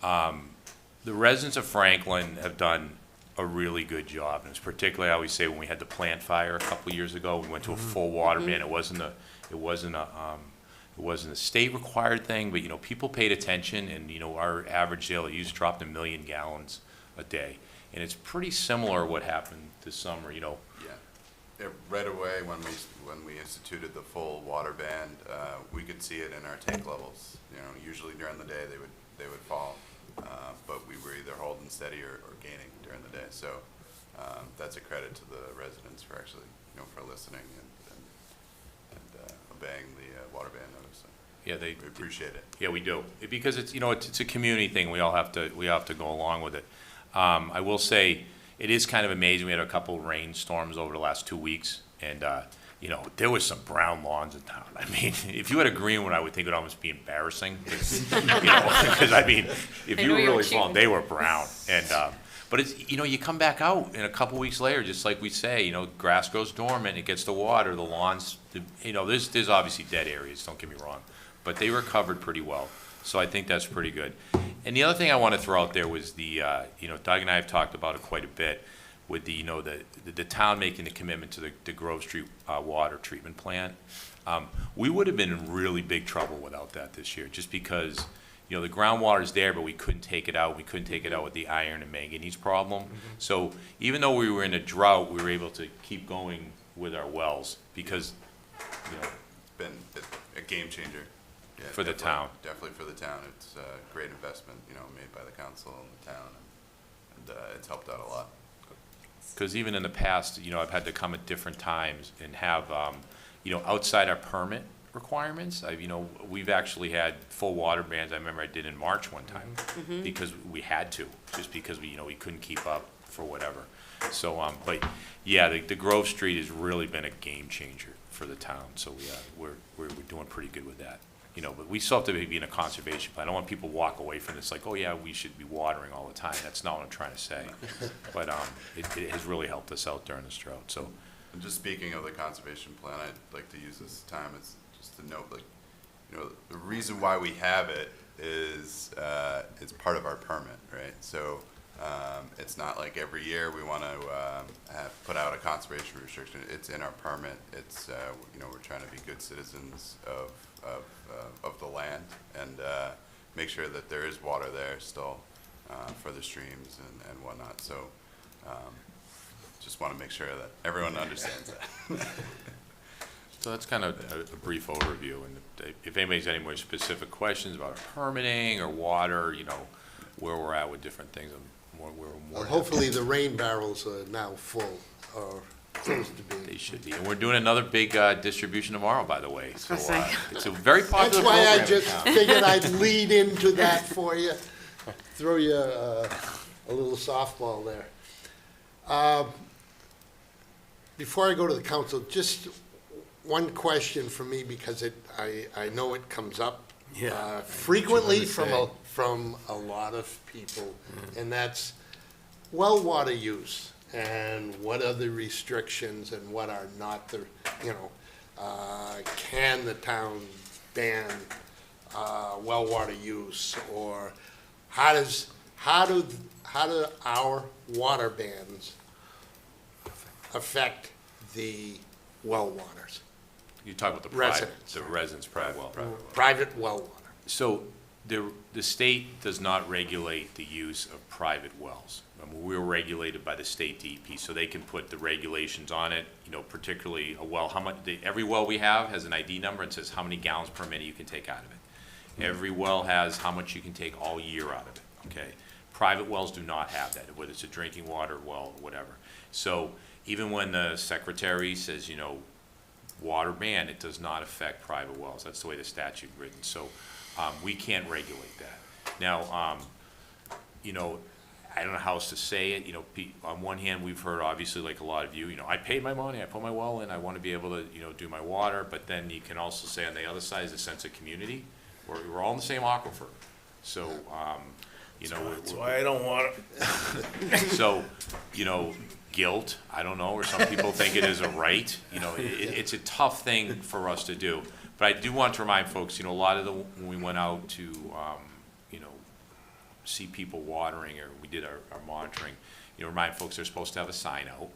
the residents of Franklin have done a really good job. And it's particularly, I always say, when we had the plant fire a couple of years ago, we went to a full water ban. It wasn't a state required thing, but, you know, people paid attention, and, you know, our average daily use dropped 1 million gallons a day. And it's pretty similar what happened this summer, you know. Yeah, right away when we instituted the full water ban, we could see it in our tank levels. You know, usually during the day they would fall, but we were either holding steady or gaining during the day. So that's a credit to the residents for actually, you know, for listening and obeying the water ban notice. So yeah, we appreciate it. Yeah, we do, because it's, you know, it's a community thing. We all have to go along with it. I will say, it is kind of amazing. We had a couple rainstorms over the last 2 weeks, and you know, there was some brown lawns in town. I mean, if you had a green one, I would think it would almost be embarrassing. Because I mean, if you were really falling, they were brown. And but it's, you know, you come back out, and a couple weeks later, just like we say, you know, grass goes dormant, it gets the water, the lawns, you know, there's obviously dead areas. Don't get me wrong, but they recovered pretty well. So I think that's pretty good. And the other thing I want to throw out there was the, you know, Doug and I have talked about it quite a bit, with the, you know, the town making the commitment to the Grove Street water treatment plant. We would have been in really big trouble without that this year, just because, you know, the groundwater is there, but we couldn't take it out. We couldn't take it out with the iron and manganese problem. So even though we were in a drought, we were able to keep going with our wells, because, you know, It's been a game changer. Yeah, for the town. Definitely for the town. It's a great investment, you know, made by the council and the town, and it's helped out a lot. Because even in the past, I've had to come at different times and have, outside our permit requirements. We've actually had full water bans. I remember I did in March one time because we had to, just because we couldn't keep up for whatever. So, but yeah, the Grove Street has really been a game changer for the town. So we're doing pretty good with that. But we still have to be in a conservation plan. I don't want people to walk away from this like, oh yeah, we should be watering all the time. That's not what I'm trying to say. But it has really helped us out during this drought. So, And just speaking of the conservation plan, I'd like to use this time as just to note, the reason why we have it is it's part of our permit, right? So it's not like every year we want to put out a conservation restriction. It's in our permit. It's we're trying to be good citizens of the land and make sure that there is water there still for the streams and whatnot. So just want to make sure that everyone understands that. So that's kind of a brief overview. And if anybody's got any more specific questions about permitting or water, where we're at with different things, we're more Hopefully the rain barrels are now full or close to being. They should be. And we're doing another big distribution tomorrow, by the way. So it's a very popular That's why I program just in town. figured I'd lead into that for you, throw you a little softball there. Before I go to the council, just one question for me, because I know it comes up frequently from a lot of people, and that's well water use and what are the restrictions and what are not the, can the town ban well water use, or how do our water bans affect the well waters? You talk about the residents' private well. Private well water. So the state does not regulate the use of private wells. We're regulated by the state DEP, so they can put the regulations on it, particularly a well, every well we have has an ID number and says how many gallons per minute you can take out of it. Every well has how much you can take all year out of it, okay? Private wells do not have that, whether it's a drinking water well, whatever. So even when the secretary says, water ban, it does not affect private wells. That's the way the statute written. So we can't regulate that. Now, I don't know how else to say it. On one hand, we've heard, obviously, like a lot of you, I paid my money, I put my well in, I want to be able to, do my water. But then you can also say on the other side is a sense of community. We're all in the same aquifer. So, That's why I don't want it. So, guilt, I don't know, or some people think it is a right. It's a tough thing for us to do. But I do want to remind folks, a lot of when we went out to, see people watering, or we did our monitoring, remind folks they're supposed to have a sign out.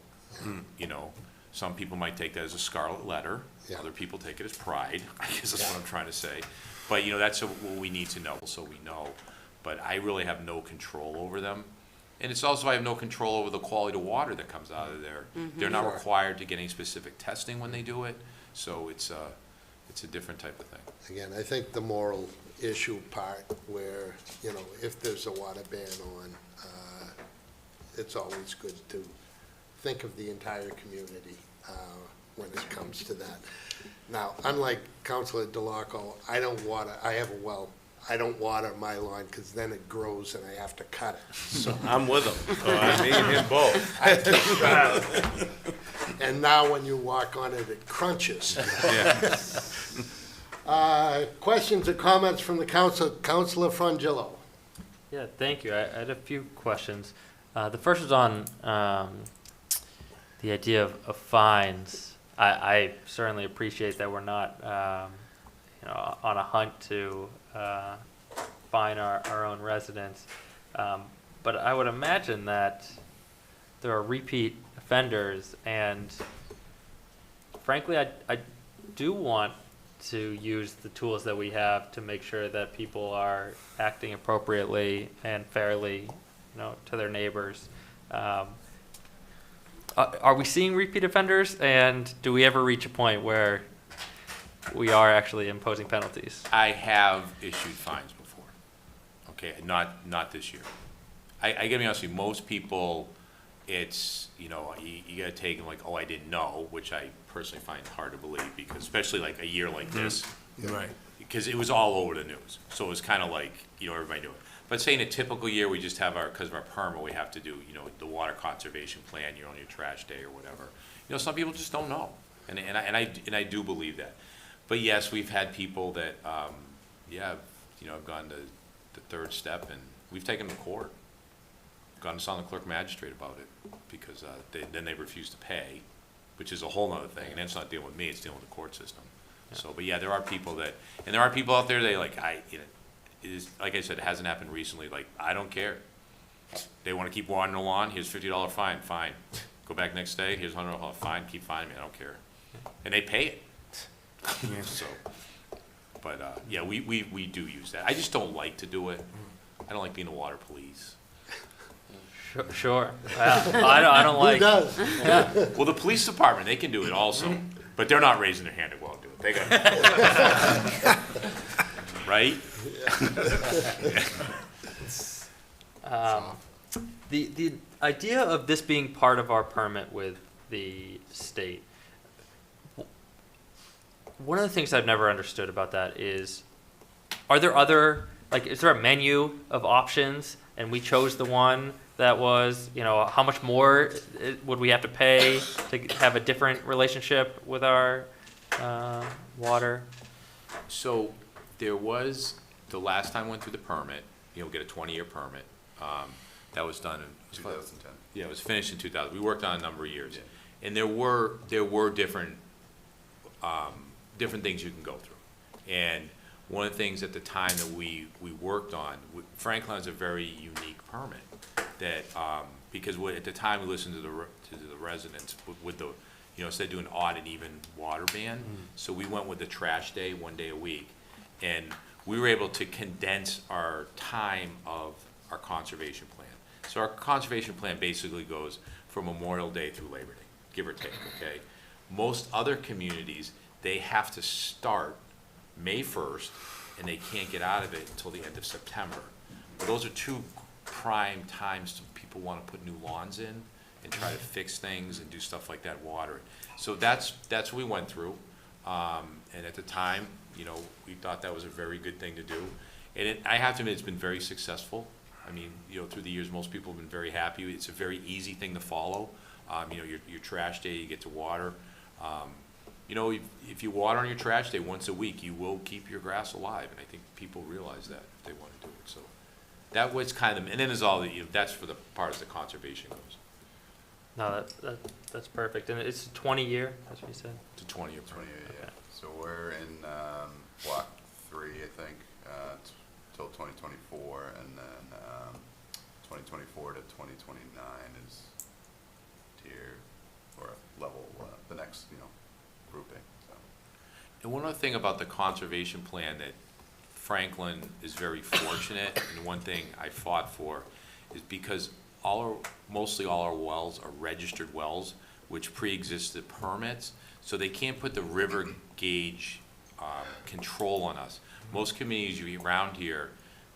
Some people might take that as a scarlet letter. Yeah. Other people take it as pride, I guess that's what I'm trying to say. But, that's what we need to know, so we know. But I really have no control over them. And it's also, I have no control over the quality of water that comes out of there. They're not required to get any specific testing when they do it, so it's a different type of thing. Again, I think the moral issue part where, if there's a water ban on, it's always good to think of the entire community when it comes to that. Now, unlike Councilor DeLarco, I have a well. I don't water my lawn because then it grows and I have to cut it. So I'm with him. So me and him both. And now when you walk on it, it crunches. Questions or comments from the council? Councilor Frangillo. Yeah, thank you. I had a few questions. The first was on the idea of fines. I certainly appreciate that we're not on a hunt to fine our own residents. But I would imagine that there are repeat offenders, and frankly, I do want to use the tools that we have to make sure that people are acting appropriately and fairly, to their neighbors. Are we seeing repeat offenders, and do we ever reach a point where we are actually imposing penalties? I have issued fines before. Okay, not this year. I gotta be honest with you, most people, it's, you know, you gotta take them like, oh, I didn't know, which I personally find hard to believe, because especially like a year like this. Right. Because it was all over the news, so it was kind of like, you know, everybody knew it. But say in a typical year, we just have because of our permit, we have to do, you know, the water conservation plan, you're on your trash day or whatever. You know, some people just don't know, and I do believe that. But yes, we've had people that, yeah, you know, have gone to the third step, and we've taken them to court. Gone to the clerk magistrate about it, because then they refuse to pay, which is a whole nother thing, and it's not dealing with me, it's dealing with the court system. Yeah. So, but yeah, there are people out there, they like, you know, it is, like I said, it hasn't happened recently, like, I don't care. They wanna keep watering the lawn, here's $50 fine, fine. Go back next day, here's $100 fine, keep fining me, I don't care. And they pay it. So, but, yeah, we do use that. I just don't like to do it. I don't like being the water police. Sure. I don't like. Who does? Yeah. Well, the police department, they can do it also, but they're not raising their hand to go out and do it. They got right? The idea of this being part of our permit with the state. One of the things I've never understood about that is, are there other, like, is there a menu of options, and we chose the one that was, you know, how much more would we have to pay to have a different relationship with our water? So there was, the last time I went through the permit, you know, get a 20-year permit. That was done in 2010. Yeah, it was finished in 2000. We worked on it a number of years, yeah. And there were different different things you can go through. And one of the things at the time that we worked on, Franklin has a very unique permit that because at the time we listened to the residents with the, you know, instead of doing odd and even water ban, so we went with the trash day, 1 day a week, and we were able to condense our time of our conservation plan. So our conservation plan basically goes from Memorial Day through Labor Day, give or take, okay? Most other communities, they have to start May 1st, and they can't get out of it until the end of September. But those are two prime times people want to put new lawns in and try to fix things and do stuff like that, water it. So that's what we went through. And at the time, you know, we thought that was a very good thing to do. And I have to admit, it's been very successful. I mean, you know, through the years, most people have been very happy. It's a very easy thing to follow. You know, your trash day, you get to water. You know, if you water on your trash day once a week, you will keep your grass alive, and I think people realize that if they want to do it. So that was kind of, and then there's all the, you know, that's for the part as the conservation goes. No, that's perfect, and it's a 20-year. That's what you said. It's a 20-year. 20-year, yeah. So we're in block 3, I think, till 2024, and then 2024 to 2029 is tier or level, the next, you know, grouping. So. And one other thing about the conservation plan that Franklin is very fortunate, and one thing I fought for is because mostly all our wells are registered wells, which pre-existed permits, so they can't put the river gauge control on us. Most communities around here,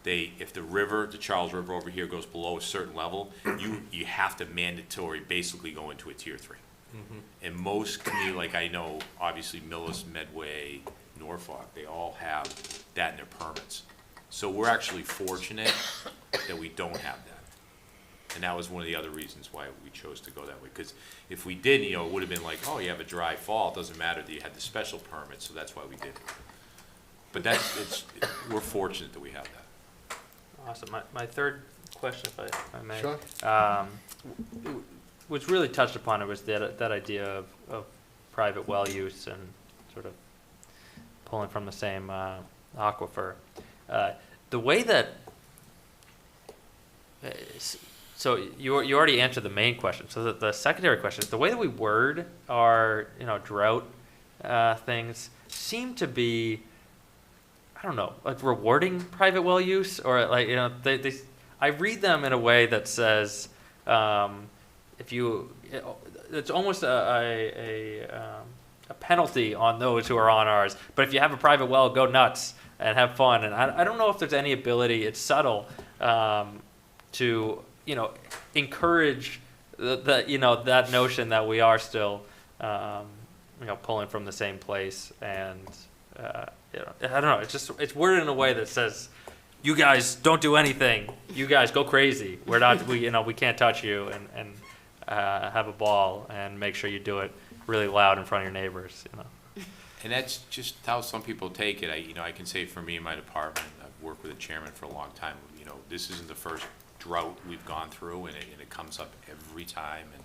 if the Charles River over here goes below a certain level, you have to mandatory basically go into a tier 3. And most communities, like I know, obviously Millis, Medway, Norfolk, they all have that in their permits. So we're actually fortunate that we don't have that. And that was one of the other reasons why we chose to go that way. Because if we didn't, you know, it would have been like, oh, you have a dry fall. It doesn't matter that you had the special permit, so that's why we did it. But we're fortunate that we have that. Awesome. My third question, if I may. Sure. Which really touched upon it was that idea of private well use and sort of pulling from the same aquifer. The way that so you already answered the main question. So the secondary question is the way that we word our drought things seem to be, I don't know, like rewarding private well use, or like I read them in a way that says it's almost a penalty on those who are on ours. But if you have a private well, go nuts and have fun. And I don't know if there's any ability, it's subtle, to encourage that notion that we are still, pulling from the same place, and I don't know. It's worded in a way that says, "You guys don't do anything. You guys go crazy. We're not. We can't touch you, and have a ball and make sure you do it really loud in front of your neighbors." And that's just how some people take it. I can say for me in my department, I've worked with the chairman for a long time. This isn't the first drought we've gone through, and it comes up every time. And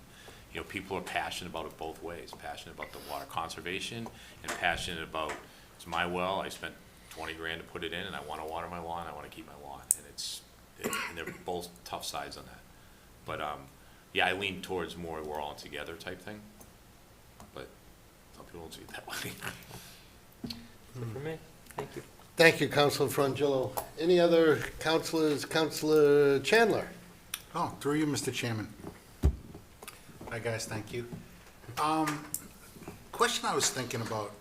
people are passionate about it both ways. Passionate about the water conservation, and passionate about, it's my well. I spent 20 grand to put it in, and I want to water my lawn. I want to keep my lawn, and they're both tough sides on that. But I lean towards more we're all together type thing. But some people don't see it that way. For me, thank you. Thank you, Councilor Frangillo. Any other councilors? Councilor Chandler? Oh, through you, Mr. Chairman. Hi, guys, thank you. Question I was thinking about,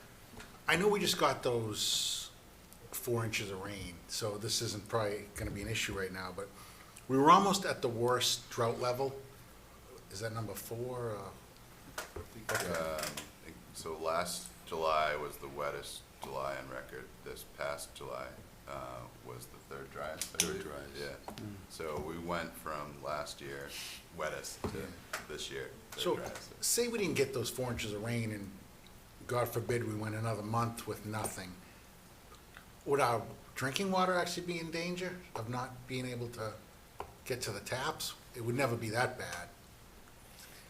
I know we just got those 4 inches of rain, so this isn't probably gonna be an issue right now, but we were almost at the worst drought level. Is that number 4? So last July was the wettest July on record. This past July was the third driest. Third driest. Yeah. So we went from last year wettest to this year third So, driest. say we didn't get those 4 inches of rain and God forbid we went another month with nothing. Would our drinking water actually be in danger of not being able to get to the taps? It would never be that bad.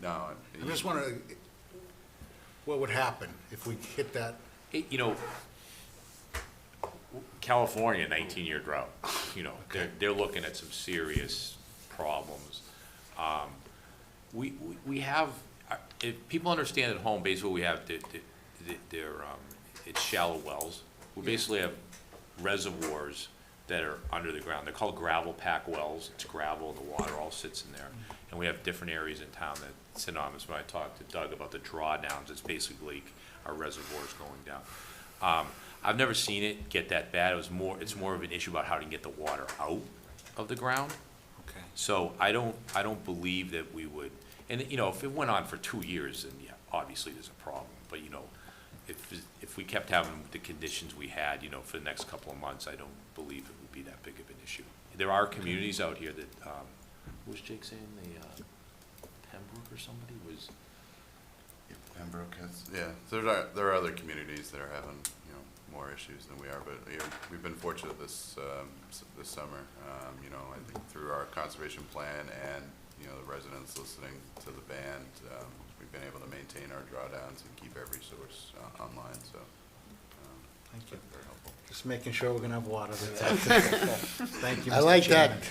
No. I'm just wondering, what would happen if we hit that? California, 19-year drought. They're looking at some serious problems. We have, if people understand at home, basically we have it's shallow wells. We basically have reservoirs that are under the ground. They're called gravel pack wells. It's gravel, the water all sits in there. And we have different areas in town that synonymous. When I talked to Doug about the drawdowns, it's basically our reservoirs going down. I've never seen it get that bad. It's more of an issue about how to get the water out of the ground. Okay. So I don't believe that we would, and if it went on for 2 years, then yeah, obviously there's a problem. But if we kept having the conditions we had, for the next couple of months, I don't believe it would be that big of an issue. There are communities out here that, what was Jake saying, Pembroke or somebody was? Yeah, Pembroke has, yeah. There are other communities that are having, more issues than we are, but we've been fortunate this summer. I think through our conservation plan and the residents listening to the band, we've been able to maintain our drawdowns and keep every source online. So thank you. Very helpful. Just making sure we're gonna have water. Thank you, Mr. I like Chairman. that.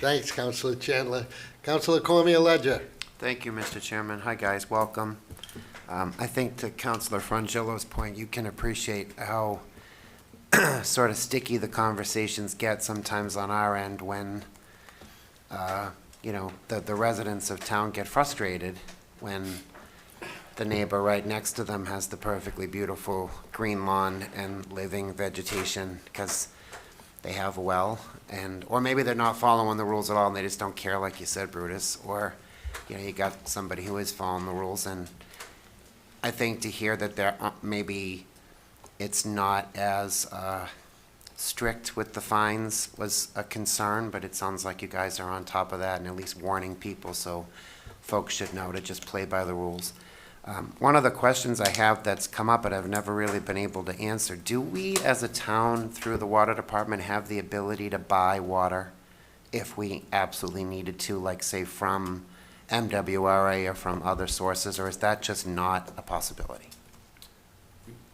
Thanks, Councilor Chandler. Councilor Cormier Ledger. Thank you, Mr. Chairman. Hi, guys, welcome. I think to Councilor Frangillo's point, you can appreciate how sort of sticky the conversations get sometimes on our end when, the residents of town get frustrated when the neighbor right next to them has the perfectly beautiful green lawn and living vegetation because they have a well, or maybe they're not following the rules at all and they just don't care, like you said, Brutus, or, you got somebody who is following the rules. And I think to hear that there maybe it's not as strict with the fines was a concern, but it sounds like you guys are on top of that and at least warning people, so folks should know to just play by the rules. One of the questions I have that's come up but I've never really been able to answer, do we as a town through the water department have the ability to buy water if we absolutely needed to, like say from MWRA or from other sources, or is that just not a possibility?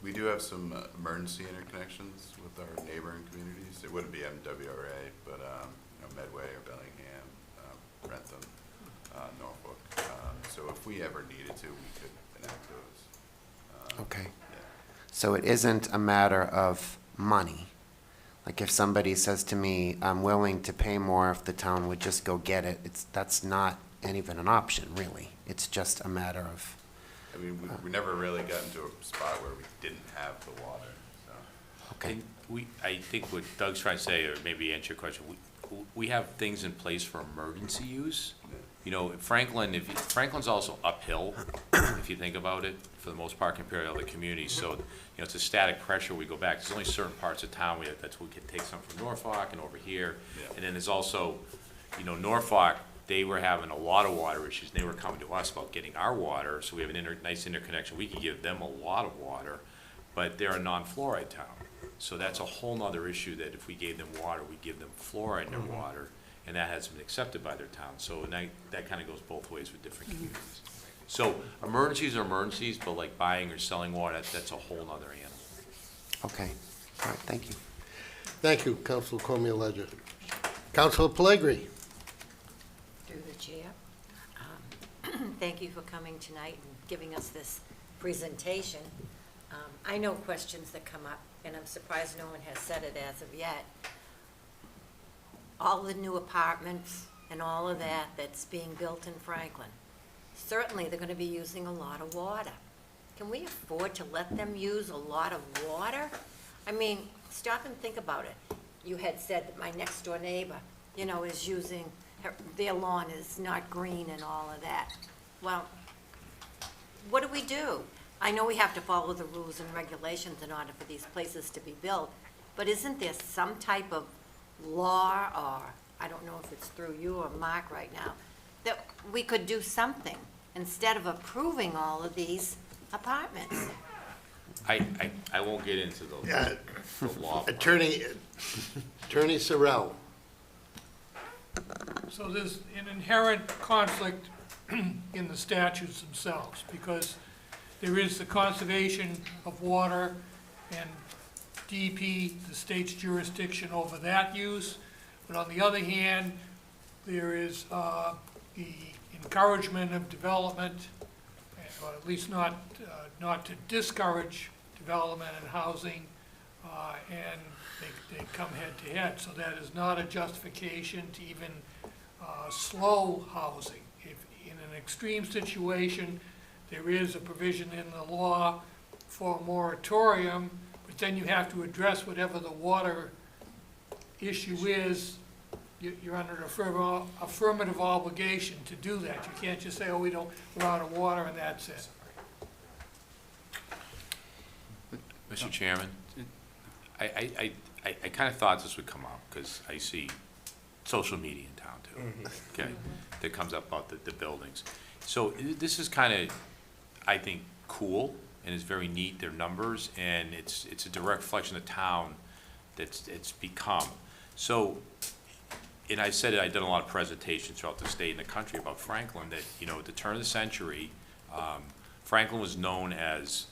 we do have some emergency interconnections with our neighboring communities. It wouldn't be MWRA, but Medway or Bellingham, Rentham, Norfolk. So if we ever needed to, we could enact those. Okay. Yeah. So it isn't a matter of money. Like if somebody says to me, I'm willing to pay more if the town would just go get it, that's not even an option, really. It's just a matter of... I mean, we never really got into a spot where we didn't have the water, so. Okay. And I think what Doug's trying to say, or maybe answer your question, we have things in place for emergency use. You know, Franklin's also uphill, if you think about it, for the most part compared to other communities. So, you know, it's a static pressure. We go back. There's only certain parts of town we can take some from Norfolk and over here. And then there's also, you know, Norfolk, they were having a lot of water issues. They were coming to us about getting our water. So we have a nice interconnection. We can give them a lot of water, but they're a non-fluoride town. So that's a whole nother issue, that if we gave them water, we give them fluoride in their water, and that hasn't been accepted by their town. So that kind of goes both ways with different communities. So emergencies are emergencies, but like buying or selling water, that's a whole nother animal. Okay, all right, thank you. Thank you, Councilor Cormier-Ledger. Councilor Pellegrini. Through the chair. Thank you for coming tonight and giving us this presentation. I know questions that come up, and I'm surprised no one has said it as of yet. All the new apartments and all of that that's being built in Franklin, certainly they're going to be using a lot of water. Can we afford to let them use a lot of water? I mean, stop and think about it. You had said that my next door neighbor, you know, is using, their lawn is not green and all of that. Well, what do we do? I know we have to follow the rules and regulations in order for these places to be built, but isn't there some type of law, or I don't know if it's through you or Mark right now, that we could do something instead of approving all of these apartments? I won't get into the law. Attorney Sorrell. So there's an inherent conflict in the statutes themselves, because there is the conservation of water and DEP, the state's jurisdiction over that use. But on the other hand, there is the encouragement of development, or at least not to discourage development and housing, and they come head to head. So that is not a justification to even slow housing. If in an extreme situation, there is a provision in the law for a moratorium, but then you have to address whatever the water issue is. You're under an affirmative obligation to do that. You can't just say, oh, we're out of water and that's it. Mr. Chairman, I kind of thought this would come up because I see social media in town too, okay, that comes up about the buildings. So this is kind of, I think, cool, and it's very neat, their numbers, and it's a direct reflection of town that's it's become. So, and I said it, I've done a lot of presentations throughout the state and the country about Franklin, that, you know, at the turn of the century, Franklin was known as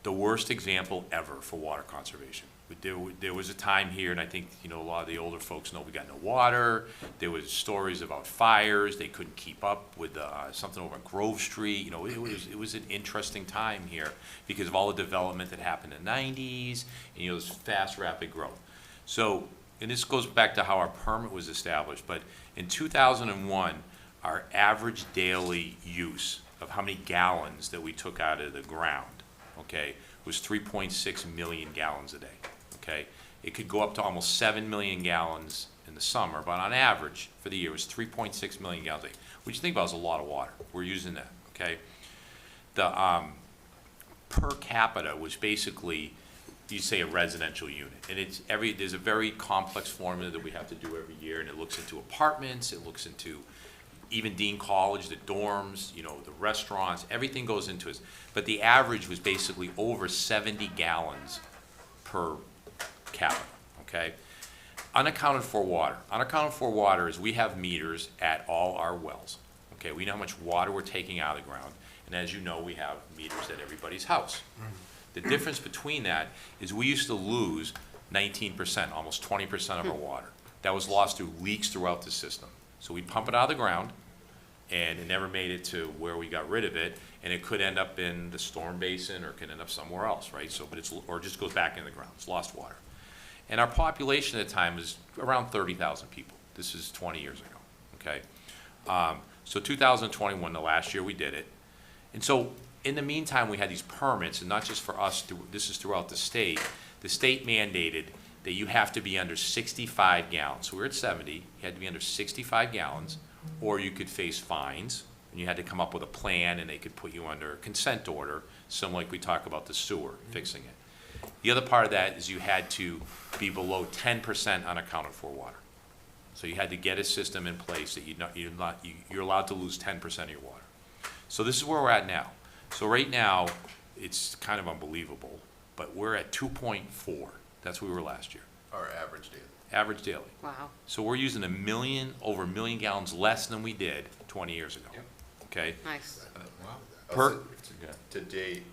the worst example ever for water conservation. There was a time here, and I think, you know, a lot of the older folks know, we got no water. There was stories about fires. They couldn't keep up with something over on Grove Street. You know, it was an interesting time here because of all the development that happened in the 90s, and, you know, this fast, rapid growth. So, and this goes back to how our permit was established, but in 2001, our average daily use of how many gallons that we took out of the ground, okay, was 3.6 million gallons a day. Okay, it could go up to almost 7 million gallons in the summer, but on average for the year it was 3.6 million gallons a day, which you think about is a lot of water. We're using that, okay? The per capita was basically, you say, a residential unit, and there's a very complex formula that we have to do every year, and it looks into apartments, it looks into even Dean College, the dorms, you know, the restaurants, everything goes into it. But the average was basically over 70 gallons per capita, okay? Unaccounted for water. Unaccounted for water is we have meters at all our wells, okay? We know how much water we're taking out of the ground, and as you know, we have meters at everybody's house. The difference between that is we used to lose 19%, almost 20% of our water. That was lost through leaks throughout the system. So we pump it out of the ground, and it never made it to where we got rid of it, and it could end up in the storm basin or it could end up somewhere else, right? So, but or it just goes back in the ground. It's lost water. And our population at the time was around 30,000 people. This is 20 years ago, okay? So 2021, the last year we did it. And so in the meantime, we had these permits, and not just for us, this is throughout the state. The state mandated that you have to be under 65 gallons. So we're at 70, you had to be under 65 gallons, or you could face fines, and you had to come up with a plan, and they could put you under a consent order, similar like we talk about the sewer, fixing it. The other part of that is you had to be below 10% unaccounted for water. So you had to get a system in place that you're allowed to lose 10% of your water. So this is where we're at now. So right now, it's kind of unbelievable, but we're at 2.4. That's where we were last year. Our average daily. Average daily. Wow. So we're using over a million gallons less than we did 20 years ago. Okay? Nice. Also, to date,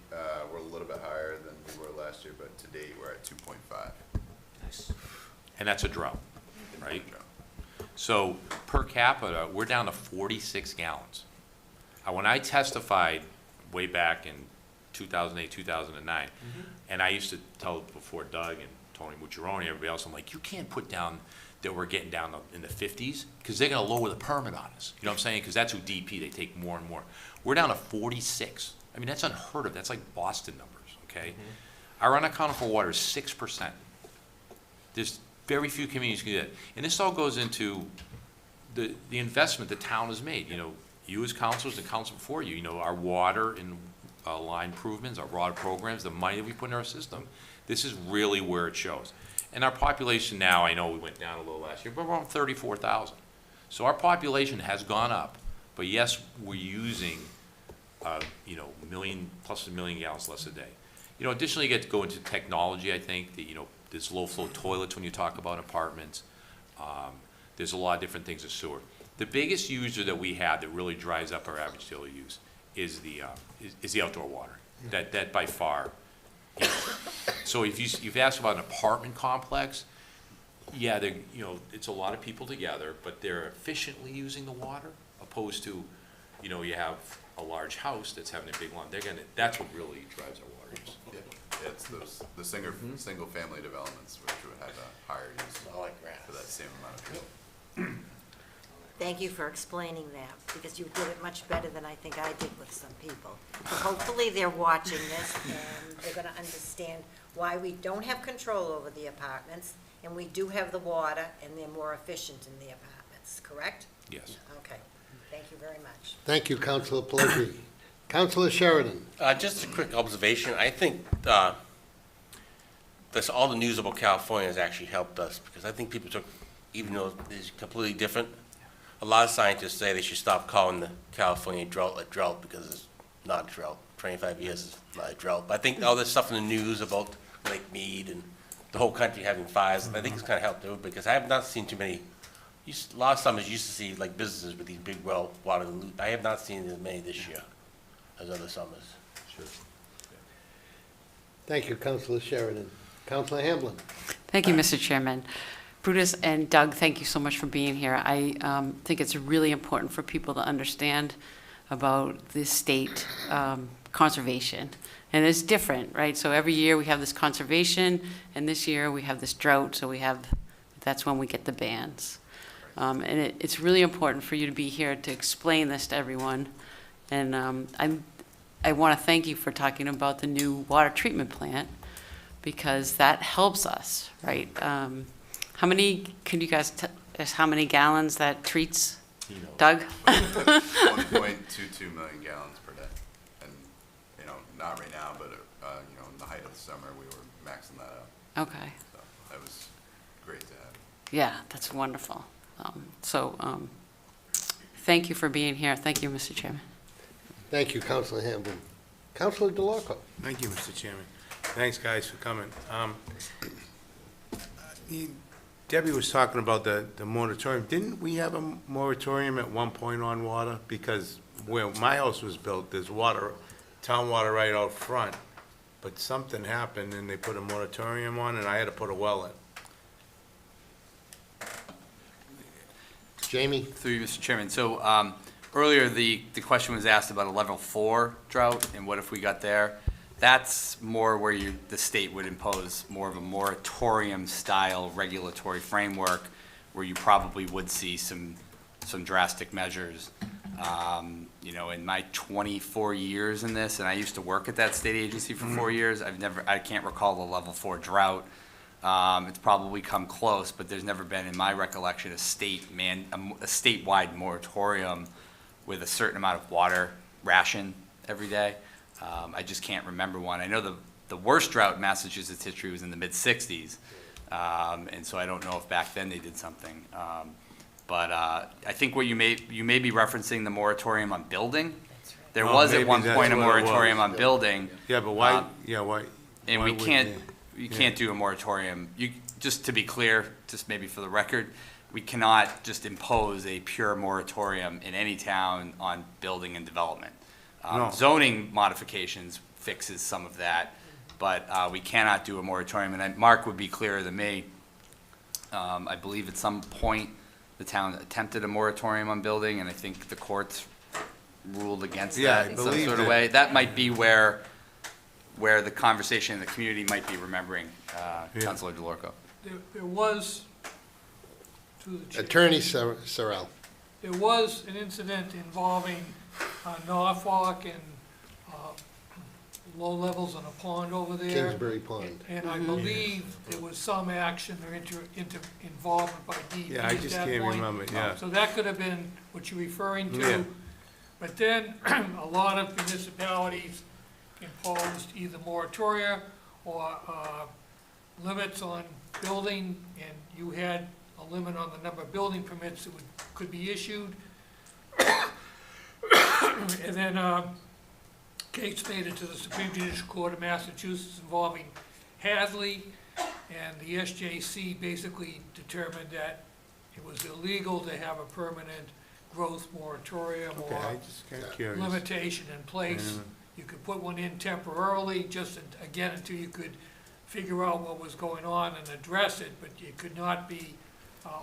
we're a little bit higher than we were last year, but to date, we're at 2.5. Nice. And that's a drought, right? So per capita, we're down to 46 gallons. When I testified way back in 2008, 2009, and I used to tell before Doug and Tony Mucciarone, everybody else, I'm like, you can't put down that we're getting down in the 50s, because they're going to lower the permit on us. You know what I'm saying? Because that's who DP, they take more and more. We're down to 46. I mean, that's unheard of. That's like Boston numbers, okay? Our unaccounted for water is 6%. There's very few communities can do that. And this all goes into the investment the town has made. You know, you as councilors and council before you, our water and line improvements, our water programs, the money that we put in our system, this is really where it shows. And our population now, I know we went down a little last year, but we're around 34,000. So our population has gone up, but yes, we're using, plus a million gallons less a day. Additionally, you get to go into technology, I think, that, there's low-flow toilets when you talk about apartments. There's a lot of different things in sewer. The biggest user that we have that really drives up our average daily use is the outdoor water. That by far. So if you've asked about an apartment complex, yeah, it's a lot of people together, but they're efficiently using the water, opposed to, you have a large house that's having a big lawn. That's what really drives our water use. Yeah, it's the single family developments which would have a higher use for that same amount of people. Thank you for explaining that, because you did it much better than I think I did with some people. So hopefully they're watching this, and they're gonna understand why we don't have control over the apartments, and we do have the water, and they're more efficient in the apartments, correct? Yes. Okay, thank you very much. Thank you, Councilor Pellegrini. Councilor Sheridan. Just a quick observation. I think this all the news about California has actually helped us, because I think people took, even though it's completely different, a lot of scientists say they should stop calling the California drought a drought, because it's not a drought. 25 years is not a drought. But I think all this stuff in the news about Lake Mead and the whole country having fires, I think it's kind of helped too, because I have not seen too many. A lot of summers you used to see like businesses with these big well water. I have not seen as many this year as other summers. Sure. Thank you, Councilor Sheridan. Councilor Hamblin. Thank you, Mr. Chairman. Brutus and Doug, thank you so much for being here. I think it's really important for people to understand about the state conservation. And it's different, right? So every year we have this conservation, and this year we have this drought, so that's when we get the bans. And it's really important for you to be here to explain this to everyone. And I want to thank you for talking about the new water treatment plant, because that helps us, right? Can you guys tell us how many gallons that treats, Doug? 1.22 million gallons per day. And, not right now, but, in the height of the summer, we were maxing that out. Okay. So that was great to have. Yeah, that's wonderful. Thank you for being here. Thank you, Mr. Chairman. Thank you, Councilor Hamblin. Councilor DeLarco. Thank you, Mr. Chairman. Thanks, guys, for coming. Debbie was talking about the moratorium. Didn't we have a moratorium at one point on water? Because where my house was built, there's water, town water right out front, but something happened and they put a moratorium on, and I had to put a well in. Jamie? Through you, Mr. Chairman. So earlier, the question was asked about a level 4 drought, and what if we got there? That's more where the state would impose more of a moratorium-style regulatory framework, where you probably would see some drastic measures. In my 24 years in this, and I used to work at that state agency for 4 years, I can't recall a level 4 drought. It's probably come close, but there's never been, in my recollection, a statewide moratorium with a certain amount of water ration every day. I just can't remember one. I know the worst drought in Massachusetts history was in the mid-60s, and so I don't know if back then they did something. But I think what you may be referencing the moratorium on building. There was at one point a moratorium on building. Yeah, but why, why? And why we would can't, they- you can't do a moratorium. Just to be clear, just maybe for the record, we cannot just impose a pure moratorium in any town on building and development. No. Zoning modifications fixes some of that, but we cannot do a moratorium. And Mark would be clearer than me. I believe at some point, the town attempted a moratorium on building, and I think the courts ruled against Yeah, that I in some believe sort of that. way. That might be where the conversation in the community might be remembering, Councilor DeLorco. There was, to the chair, Attorney Sorrell. there was an incident involving Norfolk and low levels on a pond over there. Kingsbury Pond. And I believe there was some action or involvement by DEP Yeah, I at just that can't point. remember, yeah. So that could have been what you're referring Yeah. to. But then, a lot of municipalities imposed either moratoria or limits on building, and you had a limit on the number of building permits that could be issued. And then, case made it to the Supreme Judicial Court of Massachusetts involving Hadley, and the SJC basically determined that it was illegal to have a permanent growth moratorium Okay, I or just got curious. limitation in place. You could put one in temporarily, just again, until you could figure out what was going on and address it, but it could not be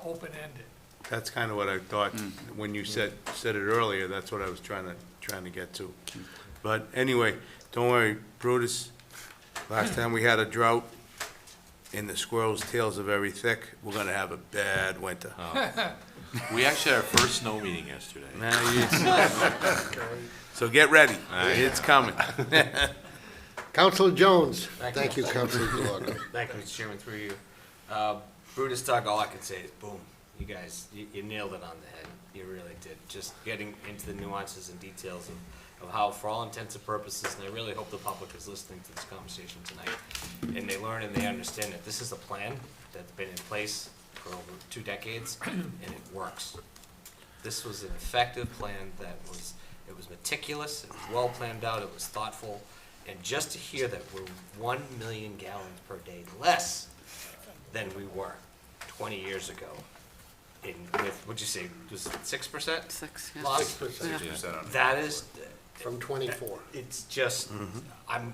open-ended. That's kind of what I thought, when you said it earlier, that's what I was trying to get to. But anyway, don't worry, Brutus, last time we had a drought and the squirrels' tails are very thick, we're gonna have a bad winter. We actually had our first snow meeting yesterday. So get ready, it's coming. Councilor Jones. Thank You, Councilor DeLorco. Thank you, Mr. Chairman, through you. Brutus, Doug, all I can say is boom. You guys, you nailed it on the head. You really did. Just getting into the nuances and details of how, for all intents and purposes, and I really hope the public is listening to this conversation tonight, and they learn and they understand that this is a plan that's been in place for over 2 decades, and it works. This was an effective plan that was, it was meticulous, it was well planned out, it was thoughtful, and just to hear that we're 1 million gallons per day less than we were 20 years ago, with, what'd you say, was it 6%? 6, yeah. Loss? 6% on That is, From 24. it's just, I'm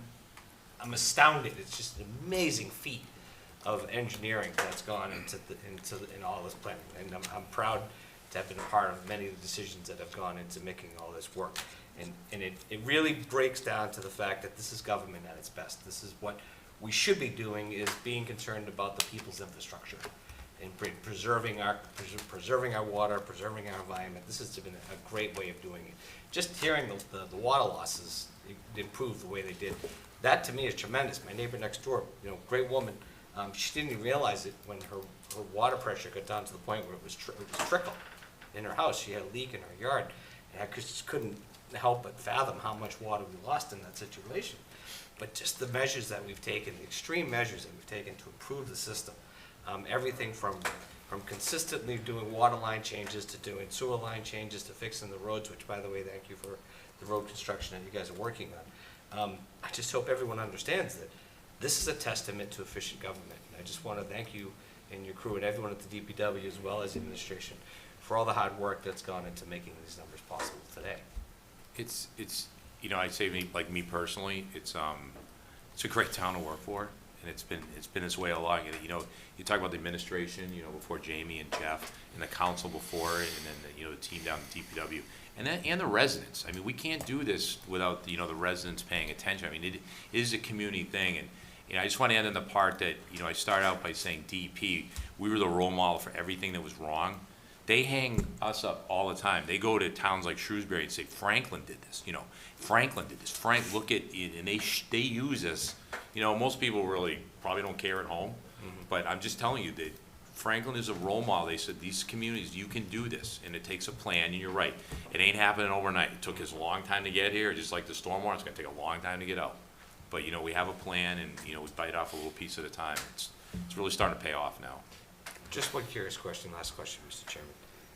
astounded. It's just an amazing feat of engineering that's gone in all this planning. And I'm proud to have been a part of many of the decisions that have gone into making all this work. And it really breaks down to the fact that this is government at its best. This is what we should be doing, is being concerned about the people's infrastructure and preserving our water, preserving our environment. This has been a great way of doing it. Just hearing the water losses improve the way they did, that to me is tremendous. My neighbor next door, great woman, she didn't even realize it when her water pressure got down to the point where it was trickle in her house. She had a leak in her yard, and I just couldn't help but fathom how much water we lost in that situation. But just the measures that we've taken, the extreme measures that we've taken to improve the system, everything from consistently doing water line changes to doing sewer line changes to fixing the roads, which, by the way, thank you for the road construction that you guys are working on. I just hope everyone understands that this is a testament to efficient government. And I just want to thank you and your crew and everyone at the DPW, as well as the administration, for all the hard work that's gone into making these numbers possible today. It's I'd say like me personally, it's a great town to work for, and it's been its way along. You talk about the administration, before Jamie and Jeff, and the council before it, and then the team down at DPW, and the residents. I mean, we can't do this without the residents paying attention. I mean, it is a community thing, and I just want to end on the part that I start out by saying DP. We were the role model for everything that was wrong. They hang us up all the time. They go to towns like Shrewsbury and say, Franklin did this, Franklin did this. Frank, look at it, and they use us. Most people really probably don't care at home, But I'm just telling you that Franklin is a role model. They said, these communities, you can do this, and it takes a plan, and you're right. It ain't happening overnight. It took us a long time to get here, just like the stormwater, it's gonna take a long time to get out. But, we have a plan, and, we bite off a little piece at a time. It's really starting to pay off now. Just one curious question, last question, Mr. Chairman.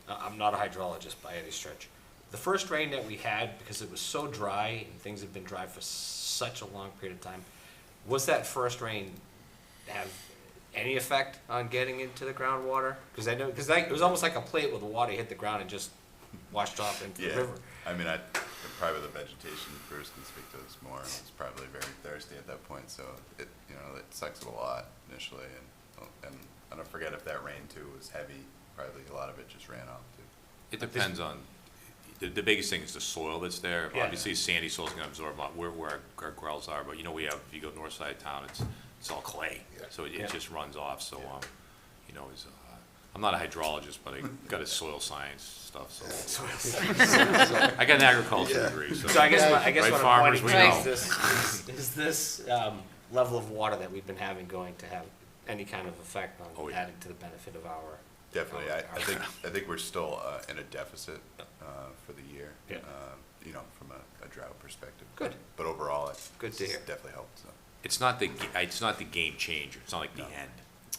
I'm not a hydrologist by any stretch. The first rain that we had, because it was so dry and things have been dry for such a long period of time, was that first rain have any effect on getting into the groundwater? Because it was almost like a plate where the water hit the ground and just washed off into the river. I mean, probably the vegetation, Bruce can speak to this more. It's probably very thirsty at that point, so it sucks it a lot initially, and I don't forget if that rain too was heavy. Probably a lot of it just ran off too. It depends on, the biggest thing is the soil that's there. Yeah. Obviously, sandy soil's gonna absorb a lot where our wells are, but we have, if you go north side of town, it's all clay, so it just runs off, so, I'm not a hydrologist, but I got a soil science stuff, so. I got an agriculture degree, so. So I guess right, what I'm farmers, pointing we to know. is this level of water that we've been having going to have any kind of effect on adding to the benefit of our? Definitely, I think we're still in a deficit for the year. Yeah. From a drought perspective. Good. But overall, Good to hear. Definitely helped. So. It's not the game changer. It's not like the end.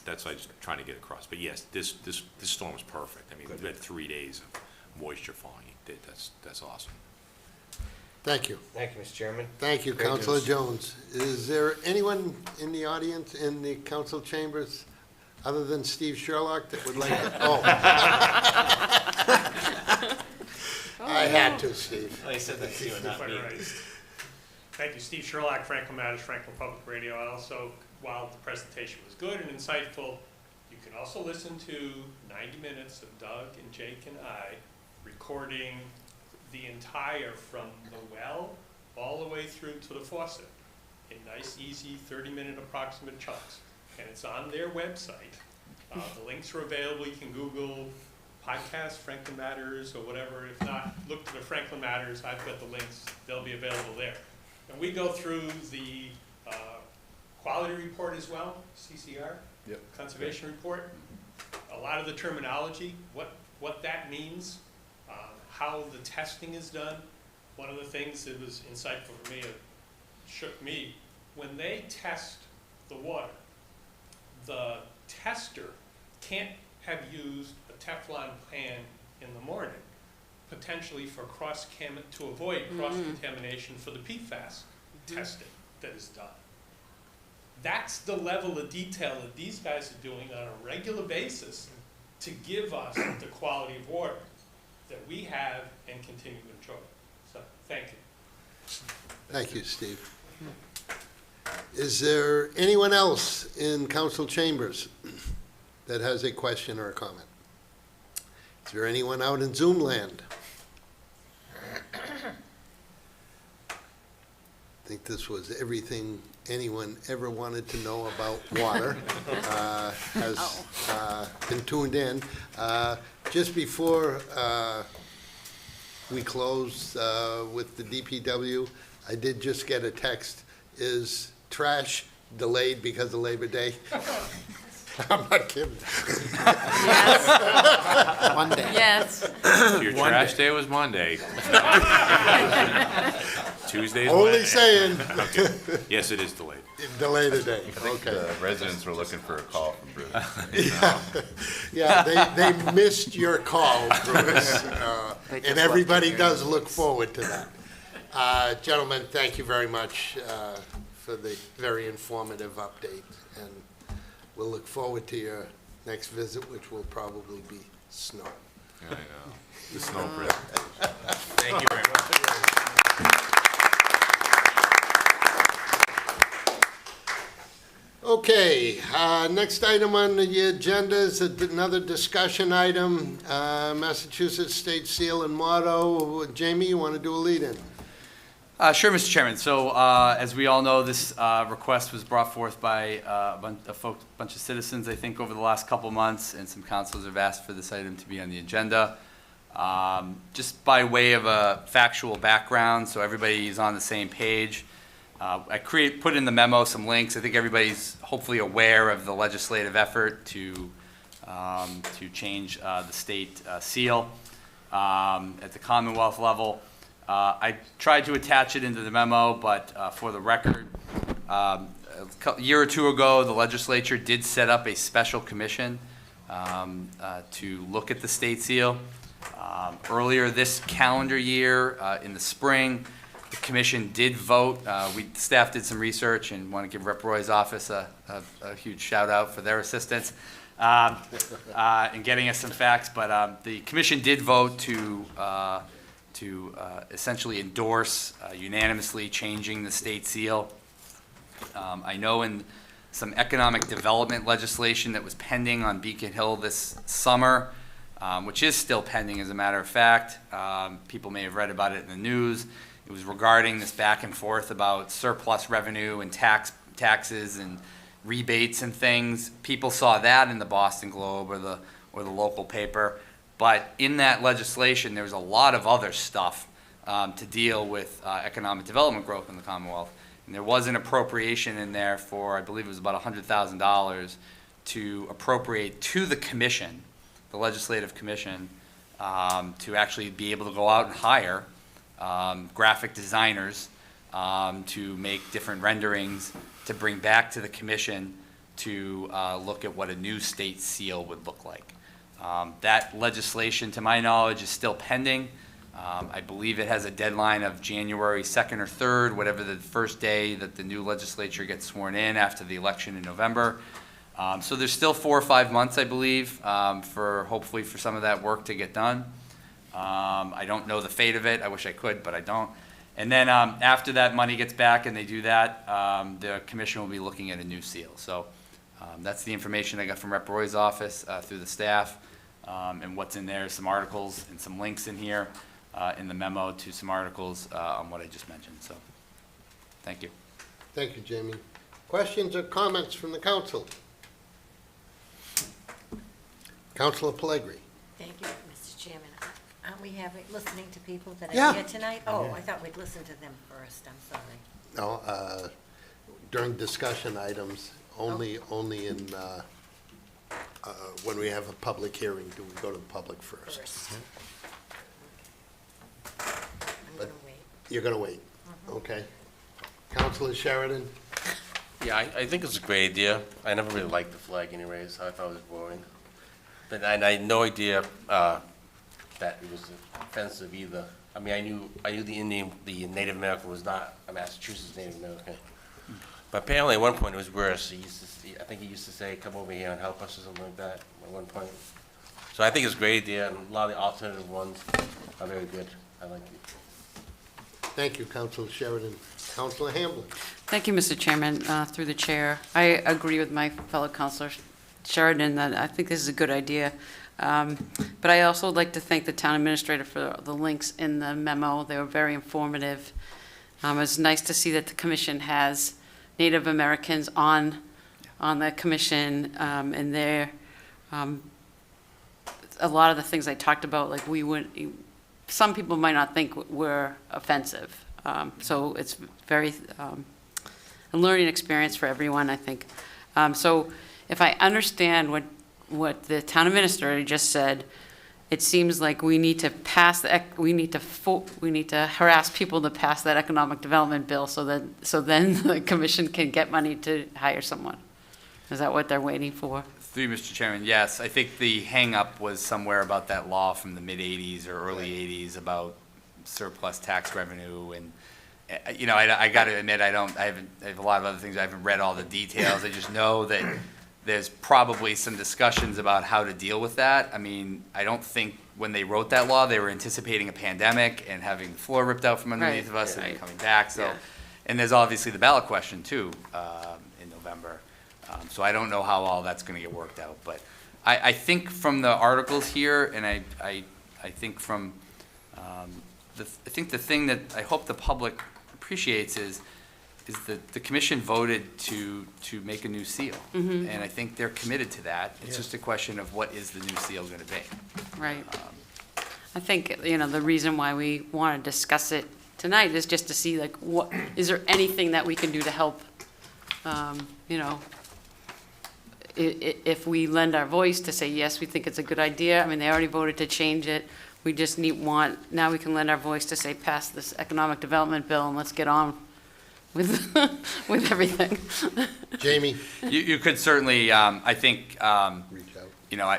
That's what I was trying to get across. But yes, this storm was perfect. I mean, we've had 3 days of moisture falling. That's awesome. Thank you. Thank you, Mr. Chairman. Thank you, Great Councilor news. Jones. Is there anyone in the audience, in the council chambers, other than Steve Sherlock, that would like to? Oh. I had to, Steve. I said that to you and not me. Thank you, Steve Sherlock, Franklin Matters, Franklin Public Radio. I also, while the presentation was good and insightful, you can also listen to 90 minutes of Doug and Jake and I recording the entire, from the well all the way through to the faucet, in nice, easy 30-minute approximate chunks. And it's on their website. The links are available. You can Google podcast Franklin Matters or whatever. If not, look to the Franklin Matters. I've got the links. They'll be available there. And we go through the quality report as well, CCR, conservation report. A lot of the terminology, what that means, how the testing is done. One of the things that was insightful for me, it shook me, when they test the water, the tester can't have used a Teflon pan in the morning, potentially for to avoid cross-contamination for the PFAS testing that is done. That's the level of detail that these guys are doing on a regular basis to give us the quality of water that we have and continue to enjoy. So, thank you. Thank you, Steve. Is there anyone else in council chambers that has a question or a comment? Is there anyone out in Zoom land? I think this was everything anyone ever wanted to know about water has been tuned in. Just before we close with the DPW, I did just get a text. Is trash delayed because of Labor Day? I'm not kidding. Yes. Monday. Yes. Your trash day was Monday. Tuesday's Only Wednesday. saying. Okay. Yes, it is delayed. Delayed a day. I think the residents were looking for a call from Bruce. Yeah, they missed your call, Bruce. And everybody does look forward to that. Gentlemen, thank you very much for the very informative update. And we'll look forward to your next visit, which will probably be snow. I know. The snow presentation. Thank you very much. Okay, next item on the agenda is another discussion item, Massachusetts State Seal and Motto. Jamie, you want to do a lead-in? Sure, Mr. Chairman. So, as we all know, this request was brought forth by a bunch of citizens, I think, over the last couple months, and some councilors have asked for this item to be on the agenda. Just by way of a factual background, so everybody is on the same page, I put in the memo some links. I think everybody's hopefully aware of the legislative effort to change the state seal at the Commonwealth level. I tried to attach it into the memo, but for the record, a year or two ago, the legislature did set up a special commission to look at the state seal. Earlier this calendar year, in the spring, the commission did vote. Staff did some research and want to give Rep. Roy's office a huge shout out for their assistance in getting us some facts. But the commission did vote to essentially endorse unanimously changing the state seal. I know in some economic development legislation that was pending on Beacon Hill this summer, which is still pending as a matter of fact. People may have read about it in the news. It was regarding this back and forth about surplus revenue and taxes and rebates and things. People saw that in the Boston Globe or the local paper. But in that legislation, there was a lot of other stuff to deal with economic development growth in the Commonwealth. And there was an appropriation in there for, I believe it was about $100,000 to appropriate to the commission, the legislative commission, to actually be able to go out and hire graphic designers to make different renderings to bring back to the commission to look at what a new state seal would look like. That legislation, to my knowledge, is still pending. I believe it has a deadline of January 2nd or 3rd, whatever the first day that the new legislature gets sworn in after the election in November. So there's still 4 or 5 months, I believe, for hopefully for some of that work to get done. I don't know the fate of it. I wish I could, but I don't. And then after that money gets back and they do that, the commission will be looking at a new seal. So that's the information I got from Rep. Roy's office through the staff. And what's in there is some articles and some links in here in the memo to some articles on what I just mentioned. So thank you. Thank you, Jamie. Questions or comments from the council? Councilor Pellegrini. Thank you, Mr. Chairman. Aren't we listening to people that Yeah. are here tonight? Oh, I thought we'd listen to them first. I'm sorry. No, during discussion items, only in, when we have a public hearing, do we go to the public first. I'm going to wait. You're going to wait? Okay. Councilor Sheridan? Yeah, I think it's a great idea. I never really liked the flag anyways. I thought it was boring. But I had no idea that it was offensive either. I mean, I knew the Native American was not a Massachusetts Native American. But apparently at one point it was worse. I think he used to say, come over here and help us or something like that at one point. So I think it's a great idea, and a lot of the alternative ones are very good. I like it. Thank you, Councilor Sheridan. Councilor Hamblin? Thank you, Mr. Chairman, through the chair. I agree with my fellow Councilor Sheridan that I think this is a good idea. But I also would like to thank the town administrator for the links in the memo. They were very informative. It's nice to see that the commission has Native Americans on the commission, and they're, a lot of the things I talked about, like some people might not think were offensive. So it's very a learning experience for everyone, I think. So if I understand what the town administrator just said, it seems like we need to we need to harass people to pass that economic development bill so then the commission can get money to hire someone. Is that what they're waiting for? Through you, Mr. Chairman, yes. I think the hang-up was somewhere about that law from the mid-'80s or early '80s about surplus tax revenue. And, you know, I got to admit, I have a lot of other things. I haven't read all the details. I just know that there's probably some discussions about how to deal with that. I mean, I don't think when they wrote that law, they were anticipating a pandemic and having the floor ripped out from underneath of us and then coming back. So, and there's obviously the ballot question too in November. So I don't know how all that's going to get worked out. But I think from the articles here, and I think from I think the thing that I hope the public appreciates is that the commission voted to make a new seal. Mhm. And I think they're committed to that. It's just a question of what is the new seal going to be. Right. I think, the reason why we want to discuss it tonight is just to see, like, what, is there anything that we can do to help, you know, if we lend our voice to say, yes, we think it's a good idea. I mean, they already voted to change it. We just now we can lend our voice to say, pass this economic development bill and let's get on with, with everything. Jamie? You could certainly, I think, Reach out. you know,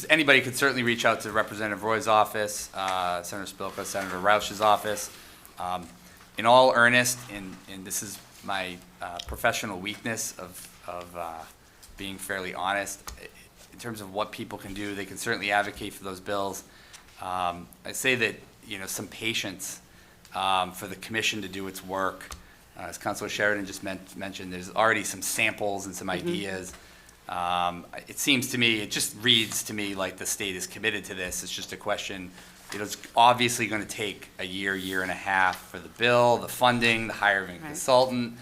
anybody could certainly reach out to Representative Roy's office, Senator Spilka, Senator Roush's office. In all earnest, and this is my professional weakness of being fairly honest, in terms of what people can do, they can certainly advocate for those bills. I say that, you know, some patience for the commission to do its work. As Councilor Sheridan just mentioned, there's already some samples and some ideas. It seems to me, it just reads to me like the state is committed to this. It's just a question, you know, it's obviously going to take a year and a half for the bill, the funding, the hiring of a consultant,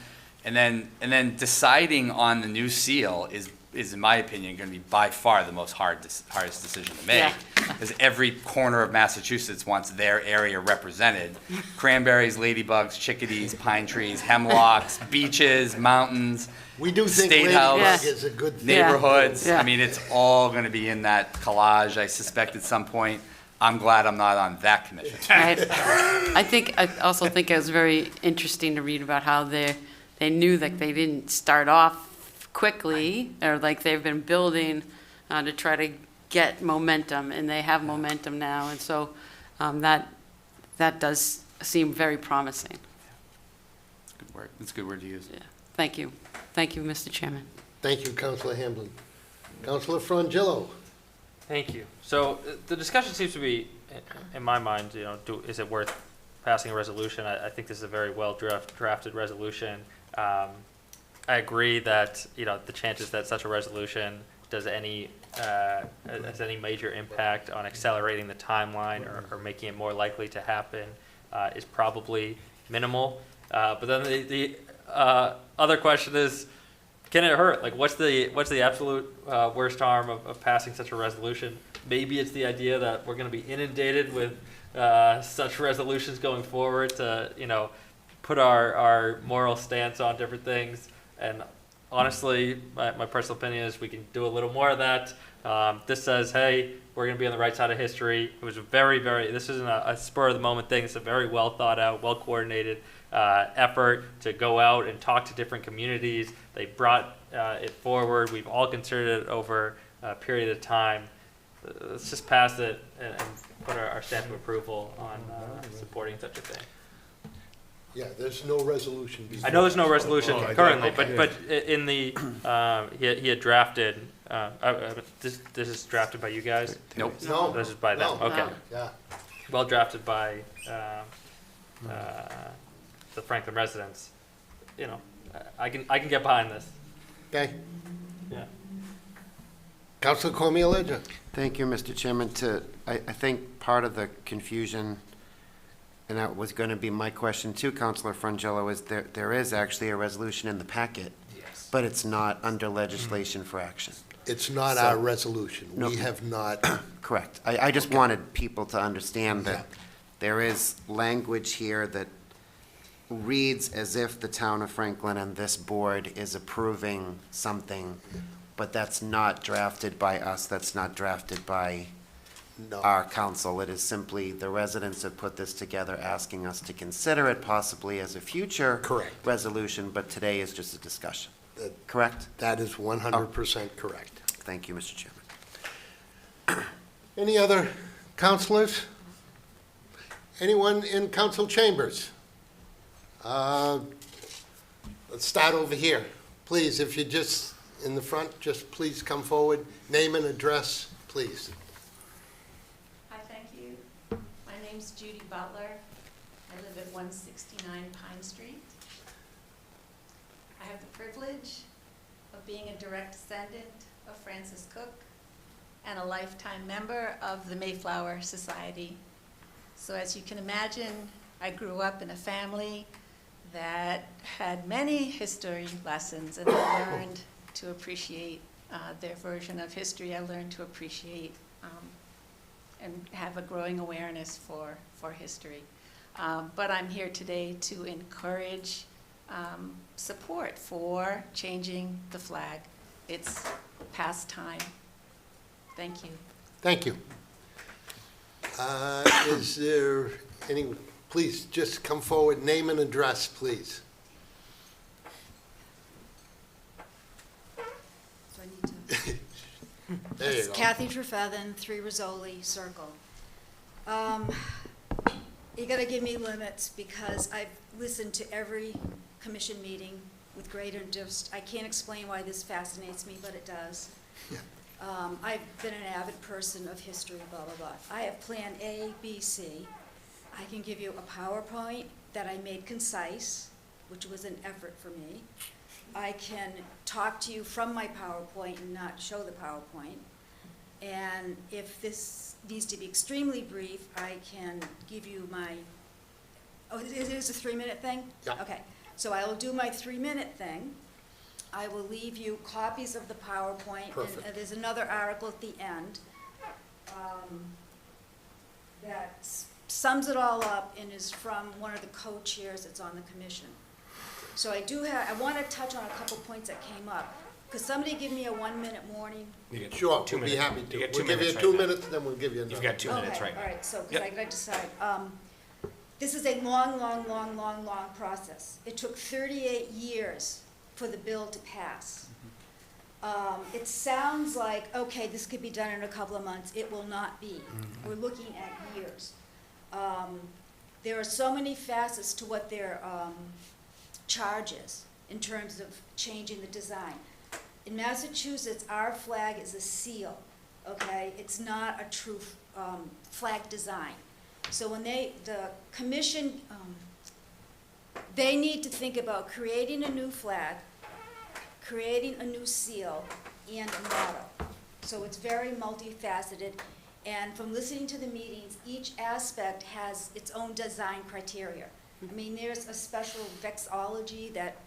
and then deciding on the new seal is in my opinion, going to be by far the most hardest decision to make. Because every corner of Massachusetts wants their area represented. Cranberries, ladybugs, chickadees, pine trees, hemlocks, beaches, mountains, We do think State House, ladybug is a good thing. neighborhoods. I mean, it's all going to be in that collage, I suspect, at some point. I'm glad I'm not on that commission. I also think it was very interesting to read about how they knew that they didn't start off quickly, or like they've been building to try to get momentum, and they have momentum now, and so that does seem very promising. Good word. That's a good word to use. Yeah. Thank you, Mr. Chairman. Thank you, Councilor Hamblin. Councilor Frangillo. Thank you. So the discussion seems to be, in my mind, you know, is it worth passing a resolution? I think this is a very well drafted resolution. I agree that, you know, the chances that such a resolution has any major impact on accelerating the timeline or making it more likely to happen is probably minimal. But then the other question is, can it hurt? Like, what's the absolute worst harm of passing such a resolution? Maybe it's the idea that we're going to be inundated with such resolutions going forward to, you know, put our moral stance on different things. And honestly, my personal opinion is we can do a little more of that. This says, hey, we're going to be on the right side of history. It was this isn't a spur of the moment thing. It's a very well thought out, well coordinated effort to go out and talk to different communities. They brought it forward. We've all considered it over a period of time. Let's just pass it and put our stamp of approval on supporting such a thing. Yeah, there's no resolution. I know there's no resolution currently, but in the, he had drafted, this is drafted by you guys? Nope. No. This is by them, okay. No. Yeah. Well drafted by the Franklin residents. You know, I can get behind this. Okay. Yeah. Councilor Cormier-Ledger. Thank you, Mr. Chairman. I think part of the confusion, and that was going to be my question too, Councilor Frangillo, is there is actually a resolution in the packet, but it's not under legislation for action. It's not So- our resolution. No. We have not. Correct. I just wanted people to understand that there is language here that reads as if the town of Franklin and this board is approving something, but that's not drafted by us, that's not drafted by our council. It is simply the residents have put this together asking us to consider it possibly as a future resolution, but today is just a discussion. Correct? That is 100% correct. Thank you, Mr. Chairman. Any other councilors? Anyone in council chambers? Let's start over here. Please, if you just in the front, just please come forward. Name and address, please. Hi, thank you. My name's Judy Butler. I live at 169 Pine Street. I have the privilege of being a direct descendant of Francis Cook and a lifetime member of the Mayflower Society. So as you can imagine, I grew up in a family that had many history lessons, and I learned to appreciate their version of history. I learned to appreciate and have a growing awareness for history. But I'm here today to encourage support for changing the flag. It's past time. Thank you. Thank you. Is there any, please just come forward, name and address, please. Do I need to? There you It's go. Kathy Trefethen, 3 Rizzoli Circle. You gotta give me limits because I've listened to every commission meeting with great interest. I can't explain why this fascinates me, but it does. Yeah. I've been an avid person of history, blah, blah, blah. I have Plan A, B, C. I can give you a PowerPoint that I made concise, which was an effort for me. I can talk to you from my PowerPoint and not show the PowerPoint. And if this needs to be extremely brief, I can give you my, oh, it is a 3-minute thing? Yeah. Okay, so I will do my 3-minute thing. I will leave you copies of the PowerPoint. Perfect. And there's another article at the end that sums it all up and is from one of the co-chairs that's on the commission. So I do have, I want to touch on a couple points that came up. Could somebody give me a 1-minute warning? Sure, we'll be happy to. We'll give you 2 minutes, then we'll give you another. You've got 2 minutes right now. All right, so, because I gotta decide. This is a long, long, long, long, long process. It took 38 years for the bill to pass. It sounds like, okay, this could be done in a couple of months. It will not be. We're looking at years. There are so many facets to what their charge is in terms of changing the design. In Massachusetts, our flag is a seal, okay? It's not a true flag design. So when the commission, they need to think about creating a new flag, creating a new seal, and a motto. So it's very multifaceted. And from listening to the meetings, each aspect has its own design criteria. I mean, there's a special vexology that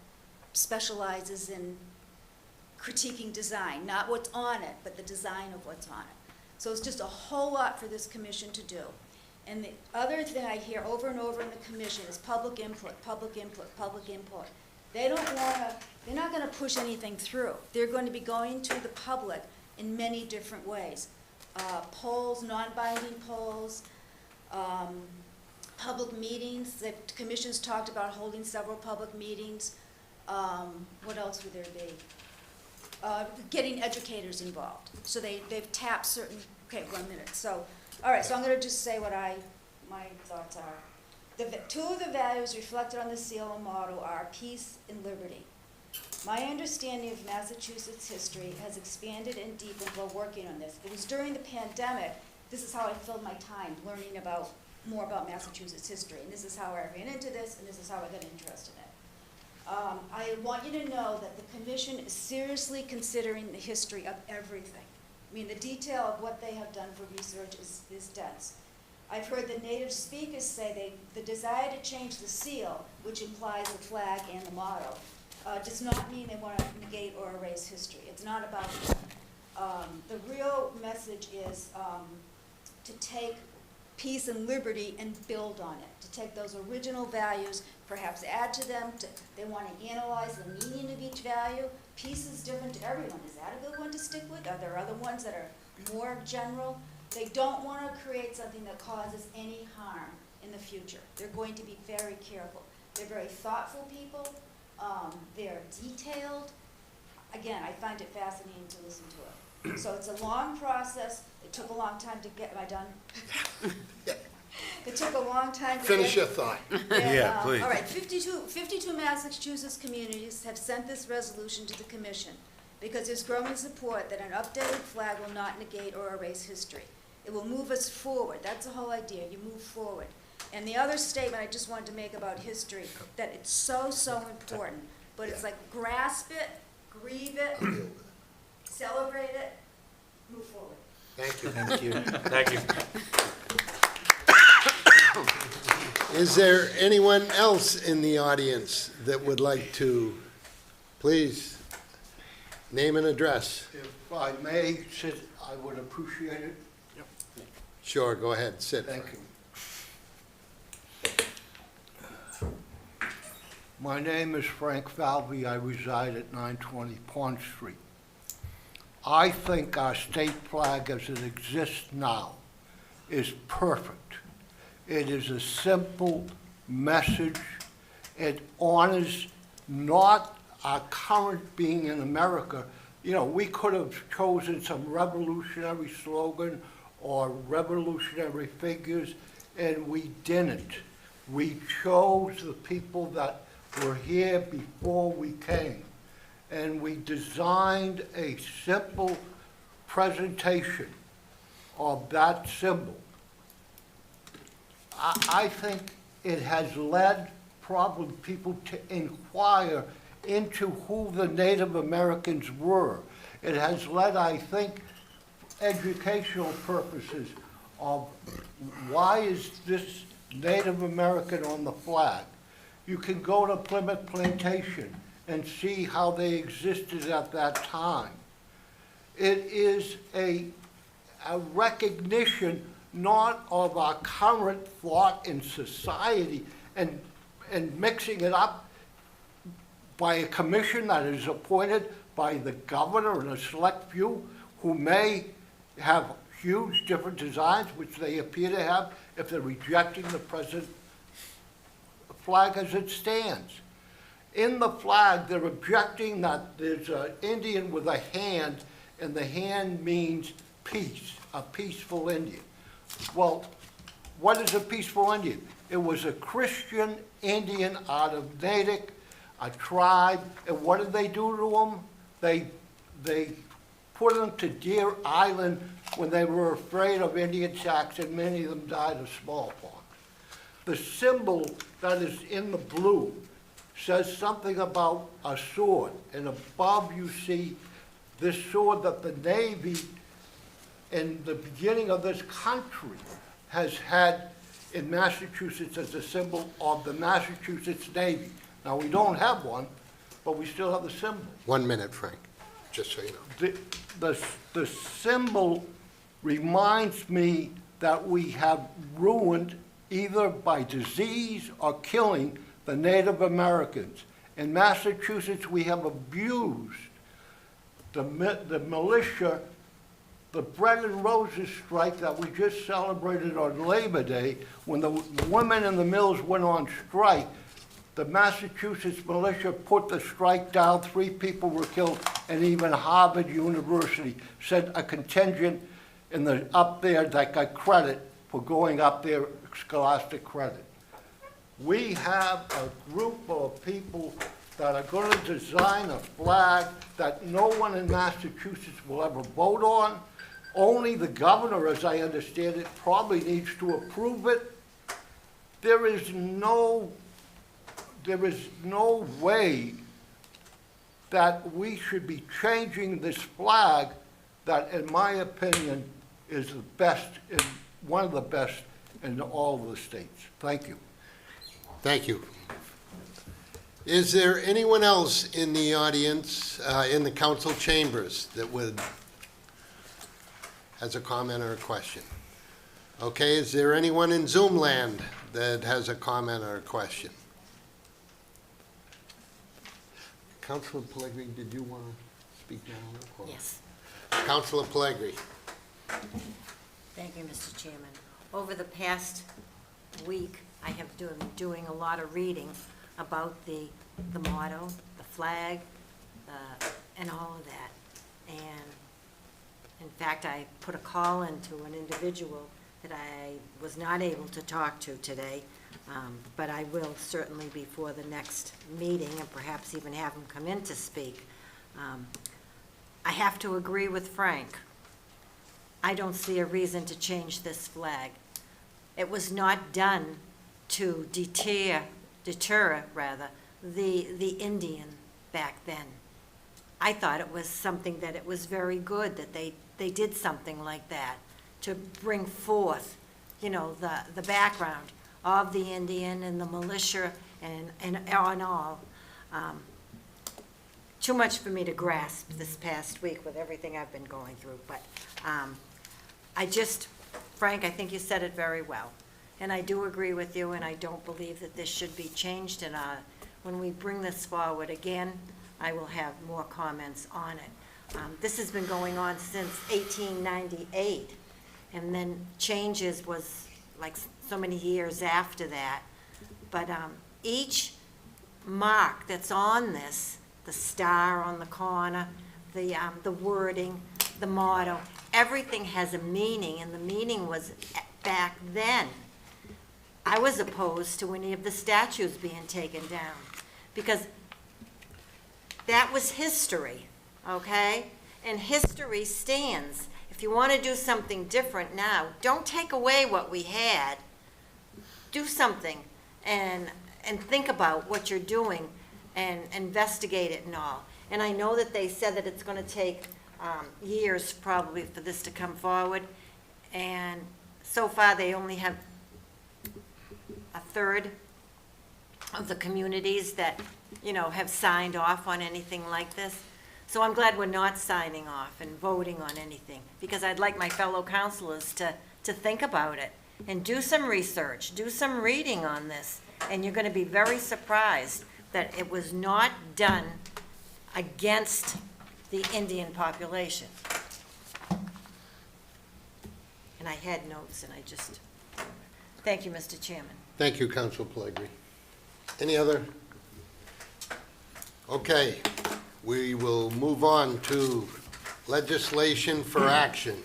specializes in critiquing design, not what's on it, but the design of what's on it. So it's just a whole lot for this commission to do. And the other thing I hear over and over in the commission is public input, public input, public input. They don't wanna, they're not gonna push anything through. They're going to be going to the public in many different ways. Polls, non-binding polls, public meetings. The commission's talked about holding several public meetings. What else would there be? Getting educators involved. So they've tapped certain, okay, 1 minute. So, all right, so I'm gonna just say what my thoughts are. Two of the values reflected on the seal and motto are peace and liberty. My understanding of Massachusetts history has expanded and deepened while working on this. It was during the pandemic, this is how I filled my time, learning more about Massachusetts history. And this is how I ran into this, and this is how I got interested in it. I want you to know that the commission is seriously considering the history of everything. I mean, the detail of what they have done for research is dense. I've heard the native speakers say the desire to change the seal, which implies the flag and the motto, does not mean they want to negate or erase history. It's not about that. The real message is to take peace and liberty and build on it, to take those original values, perhaps add to them. They want to analyze the meaning of each value. Peace is different to everyone. Is that a good one to stick with? Are there other ones that are more general? They don't want to create something that causes any harm in the future. They're going to be very careful. They're very thoughtful people. They're detailed. Again, I find it fascinating to listen to it. So it's a long process. It took a long time to get, am I done? It took a long time to Finish your thought. Yeah, please. All right, 52 Massachusetts communities have sent this resolution to the commission because there's growing support that an updated flag will not negate or erase history. It will move us forward. That's the whole idea. You move forward. And the other statement I just wanted to make about history, that it's so, so important. But it's like grasp it, grieve it, celebrate it, move forward. Thank you. Thank you. Thank you. Is there anyone else in the audience that would like to, please, name and address? If I may, sit, I would appreciate it. Sure, go ahead, sit. Thank you. My name is Frank Falvey. I reside at 920 Pond Street. I think our state flag as it exists now is perfect. It is a simple message. It honors not our current being in America. You know, we could have chosen some revolutionary slogan or revolutionary figures, and we didn't. We chose the people that were here before we came, and we designed a simple presentation of that symbol. I think it has led probably people to inquire into who the Native Americans were. It has led, I think, educational purposes of why is this Native American on the flag. You can go to Plymouth Plantation and see how they existed at that time. It is a recognition not of our current thought in society and mixing it up by a commission that is appointed by the governor and a select few who may have huge different designs, which they appear to have if they're rejecting the present flag as it stands. In the flag, they're objecting that there's an Indian with a hand, and the hand means peace, a peaceful Indian. Well, what is a peaceful Indian? It was a Christian Indian out of Natick, a tribe, and what did they do to them? They put them to Deer Island when they were afraid of Indian attacks, and many of them died of smallpox. The symbol that is in the blue says something about a sword, and above you see this sword that the Navy in the beginning of this country has had in Massachusetts as a symbol of the Massachusetts Navy. Now, we don't have one, but we still have the symbol. 1 minute, Frank, just so you know. The symbol reminds me that we have ruined, either by disease or killing, the Native Americans. In Massachusetts, we have abused the militia. The bread and roses strike that we just celebrated on Labor Day, when the women in the mills went on strike, the Massachusetts militia put the strike down, 3 people were killed, and even Harvard University sent a contingent up there that got credit for going up there, scholastic credit. We have a group of people that are going to design a flag that no one in Massachusetts will ever vote on. Only the governor, as I understand it, probably needs to approve it. There is no way that we should be changing this flag that, in my opinion, is the best, one of the best in all of the states. Thank you. Thank you. Is there anyone else in the audience, in the council chambers, that has a comment or a question? Okay, is there anyone in Zoom land that has a comment or a question? Councilor Pellegrini, did you want to speak now? Yes. Councilor Pellegrini. Thank you, Mr. Chairman. Over the past week, I have been doing a lot of reading about the motto, the flag, and all of that. And in fact, I put a call into an individual that I was not able to talk to today, but I will certainly before the next meeting, and perhaps even have him come in to speak. I have to agree with Frank. I don't see a reason to change this flag. It was not done to deter the Indian back then. I thought it was something that it was very good that they did something like that to bring forth, you know, the background of the Indian and the militia and on all. Too much for me to grasp this past week with everything I've been going through, but Frank, I think you said it very well. And I do agree with you, and I don't believe that this should be changed, and when we bring this forward again, I will have more comments on it. This has been going on since 1898, and then changes was like so many years after that. But each mark that's on this, the star on the corner, the wording, the motto, everything has a meaning, and the meaning was back then. I was opposed to any of the statues being taken down, because that was history, okay? And history stands. If you want to do something different now, don't take away what we had. Do something and think about what you're doing and investigate it and all. And I know that they said that it's going to take years probably for this to come forward. And so far, they only have a third of the communities that, you know, have signed off on anything like this. So I'm glad we're not signing off and voting on anything, because I'd like my fellow councilors to think about it and do some research, do some reading on this, and you're going to be very surprised that it was not done against the Indian population. And I had notes, and I just, thank you, Mr. Chairman. Thank you, Council Pellegrini. Any other? Okay, we will move on to legislation for action.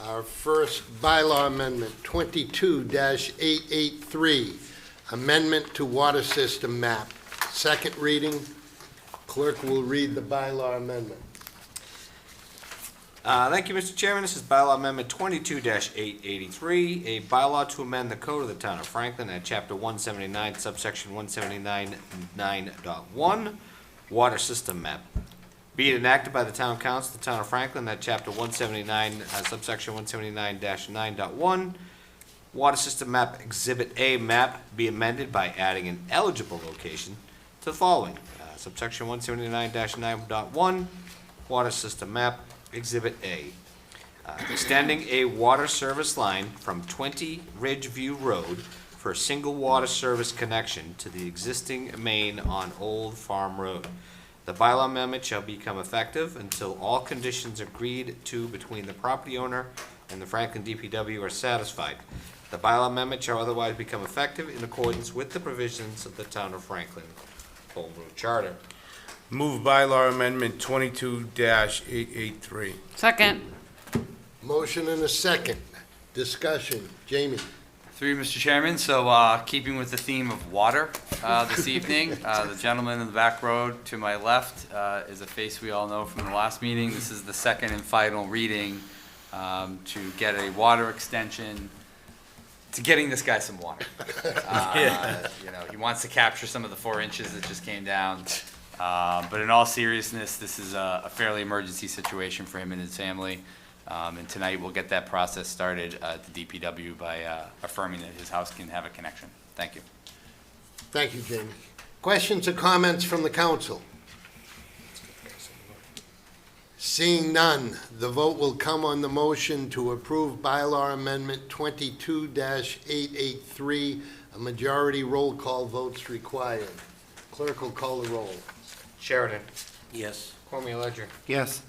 Our first bylaw amendment, 22-883, amendment to water system map. Second reading. Clerk will read the bylaw amendment. Thank you, Mr. Chairman. This is bylaw amendment 22-883, a bylaw to amend the code of the town of Franklin at chapter 179, subsection 179.9.1, water system map. Be it enacted by the town council of the town of Franklin at chapter 179, subsection 179-9.1, water system map exhibit A map be amended by adding an eligible location to the following. Subsection 179-9.1, water system map exhibit A. Extending a water service line from 20 Ridgeview Road for a single water service connection to the existing main on Old Farm Road. The bylaw amendment shall become effective until all conditions agreed to between the property owner and the Franklin DPW are satisfied. The bylaw amendment shall otherwise become effective in accordance with the provisions of the town of Franklin Home Rule Charter. Move bylaw amendment 22-883. Second. Motion and a second. Discussion. Jamie. Through you, Mr. Chairman, so keeping with the theme of water this evening, the gentleman in the back row to my left is a face we all know from the last meeting. This is the second and final reading to get a water extension, to getting this guy some water. You know, he wants to capture some of the 4 inches that just came down. But in all seriousness, this is a fairly emergency situation for him and his family. And tonight we'll get that process started at the DPW by affirming that his house can have a connection. Thank you. Thank you, Jamie. Questions or comments from the council? Seeing none, the vote will come on the motion to approve bylaw amendment 22-883. A majority roll call votes required. Clerk will call the roll. Sheridan. Yes. Cormier Ledger. Yes.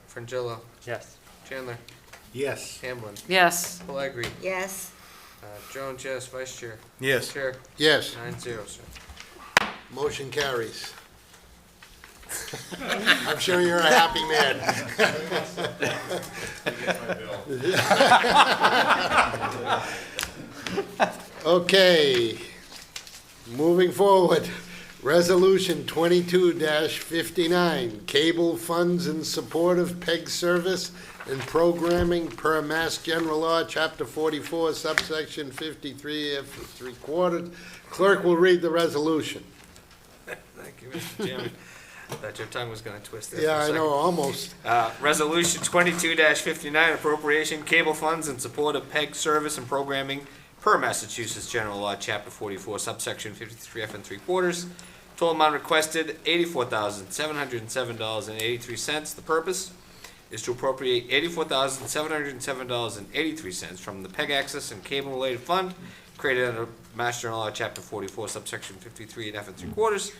Frangillo. Yes. Chandler. Yes. Hamblin. Yes. Pellegri. Yes. Jones, yes. Vice Chair. Yes. Chair. Yes, 9-0, sir. motion carries. I'm sure you're a happy man. Okay, moving forward. Resolution 22-59, cable funds in support of PEG service and programming per Mass General Law, Chapter 44, subsection 53, F3/4. Clerk will read the resolution. Thank you, Mr. Chairman. Thought your tongue was going to twist there. Yeah, for a I second. know, almost. Resolution 22-59, appropriation cable funds in support of PEG service and programming per Massachusetts General Law, Chapter 44, subsection 53F and 3/4. Total amount requested, $84,707.83. The purpose is to appropriate $84,707.83 from the PEG Access and Cable Related Fund created under Mass General Law, Chapter 44, subsection 53 and F and 3/4,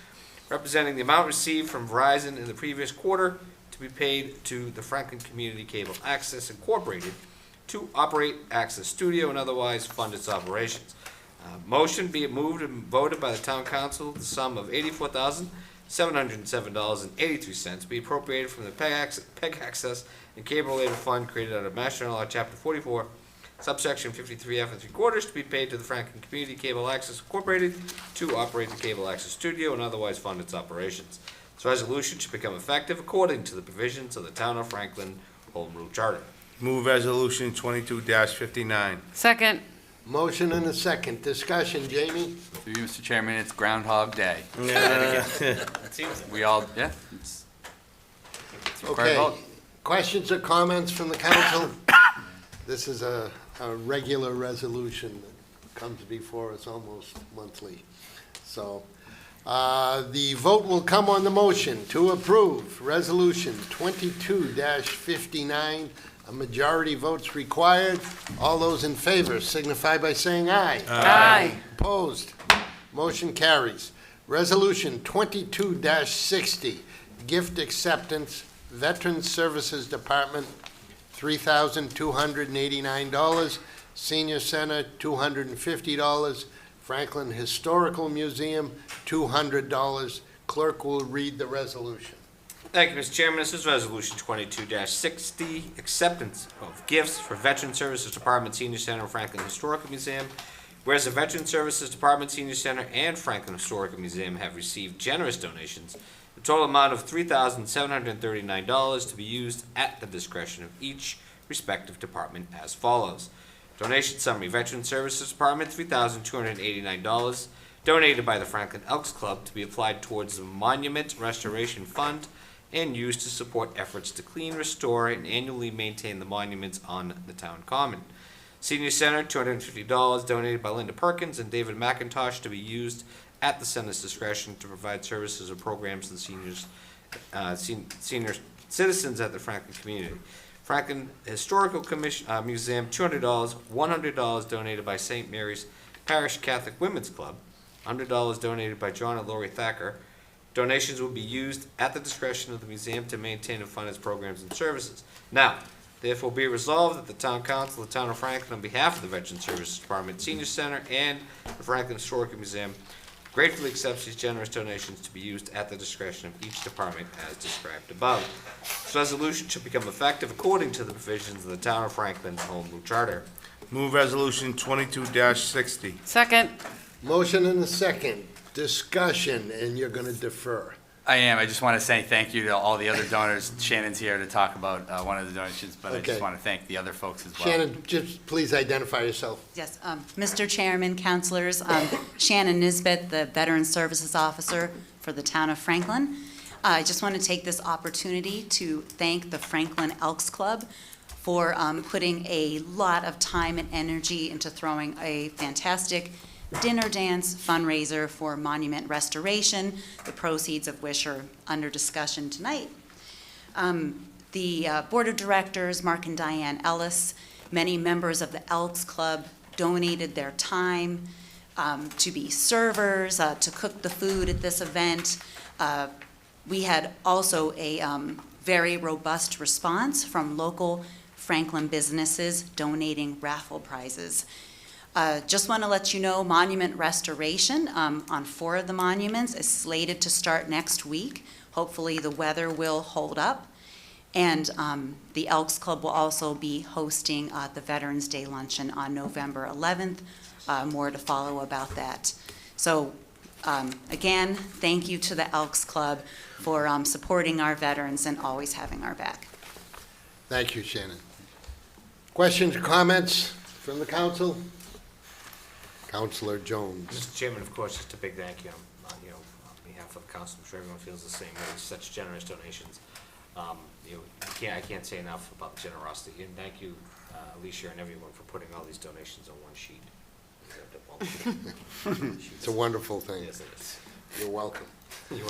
representing the amount received from Verizon in the previous quarter to be paid to the Franklin Community Cable Access Incorporated to operate Access Studio and otherwise fund its operations. Motion be it moved and voted by the Town Council, the sum of $84,707.83 be appropriated from the PEG Access and Cable Related Fund created under Mass General Law, Chapter 44, subsection 53F and 3/4 to be paid to the Franklin Community Cable Access Incorporated to operate the Cable Access Studio and otherwise fund its operations. This resolution should become effective according to the provisions of the Town of Franklin Home Rule Charter. Move resolution 22-59. Second. Motion and a second. Discussion, Jamie? Through you, Mr. Chairman, it's Groundhog Day. It seems We all, yeah, it's required Okay. vote. Questions or comments from the council? This is a regular resolution that comes before us almost monthly. So, the vote will come on the motion to approve Resolution 22-59. A majority votes required. All those in favor signify by saying aye. Aye. Opposed? Motion carries. Resolution 22-60, gift acceptance, Veterans Services Department, $3,289. Senior Center, $250. Franklin Historical Museum, $200. Clerk will read the resolution. Thank you, Mr. Chairman. This is Resolution 22-60, acceptance of gifts for Veteran Services Department, Senior Center, and Franklin Historical Museum. Whereas the Veteran Services Department, Senior Center, and Franklin Historical Museum have received generous donations, the total amount of $3,739 to be used at the discretion of each respective department as follows. Donation summary, Veteran Services Department, $3,289, donated by the Franklin Elks Club to be applied towards the Monument Restoration Fund and used to support efforts to clean, restore, and annually maintain the monuments on the town common. Senior Center, $250, donated by Linda Perkins and David McIntosh to be used at the center's discretion to provide services or programs to the senior citizens at the Franklin community. Franklin Historical Museum, $200, $100 donated by St. Mary's Parish Catholic Women's Club, $100 donated by John and Lori Thacker. Donations will be used at the discretion of the museum to maintain and fund its programs and services. Now, therefore be resolved that the Town Council of the Town of Franklin, on behalf of the Veteran Services Department, Senior Center, and the Franklin Historical Museum, gratefully accepts these generous donations to be used at the discretion of each department as described above. This resolution should become effective according to the provisions of the Town of Franklin's Home Rule Charter. Move resolution 22-60. Second. Motion and a second. Discussion, and you're going to defer. I am. I just want to say thank you to all the other donors. Shannon's here to talk about one of the donations, but I Okay. just want to thank the other folks as well. Shannon, just please identify yourself. Yes, Mr. Chairman, councilors, Shannon Nisbet, the Veteran Services Officer for the town of Franklin. I just want to take this opportunity to thank the Franklin Elks Club for putting a lot of time and energy into throwing a fantastic dinner dance fundraiser for monument restoration, the proceeds of which are under discussion tonight. The Board of Directors, Mark and Diane Ellis, many members of the Elks Club donated their time to be servers, to cook the food at this event. We had also a very robust response from local Franklin businesses donating raffle prizes. Just want to let you know, monument restoration on 4 of the monuments is slated to start next week. Hopefully the weather will hold up. And the Elks Club will also be hosting the Veterans Day Luncheon on November 11th. More to follow about that. So again, thank you to the Elks Club for supporting our veterans and always having our back. Thank you, Shannon. Questions or comments from the council? Councilor Jones. Mr. Chairman, of course, just a big thank you on behalf of the council. I'm sure everyone feels the same way. Such generous donations. I can't say enough about the generosity. And thank you, Alicia and everyone, for putting all these donations on one sheet. It's a wonderful thing. Yes, it is. You're welcome. You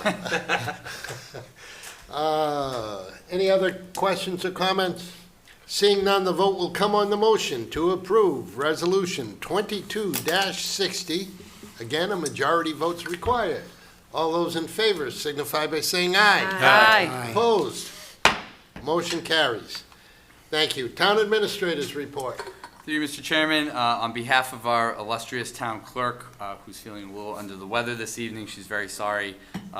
are. Any other questions or comments? Seeing none, the vote will come on the motion to approve Resolution 22-60. Again, a majority vote's required. All those in favor signify by saying aye. Aye. Opposed? Motion carries. Thank you. Town Administrator's report. Through you, Mr. Chairman, on behalf of our illustrious town clerk, who's feeling a little under the weather this evening, she's very sorry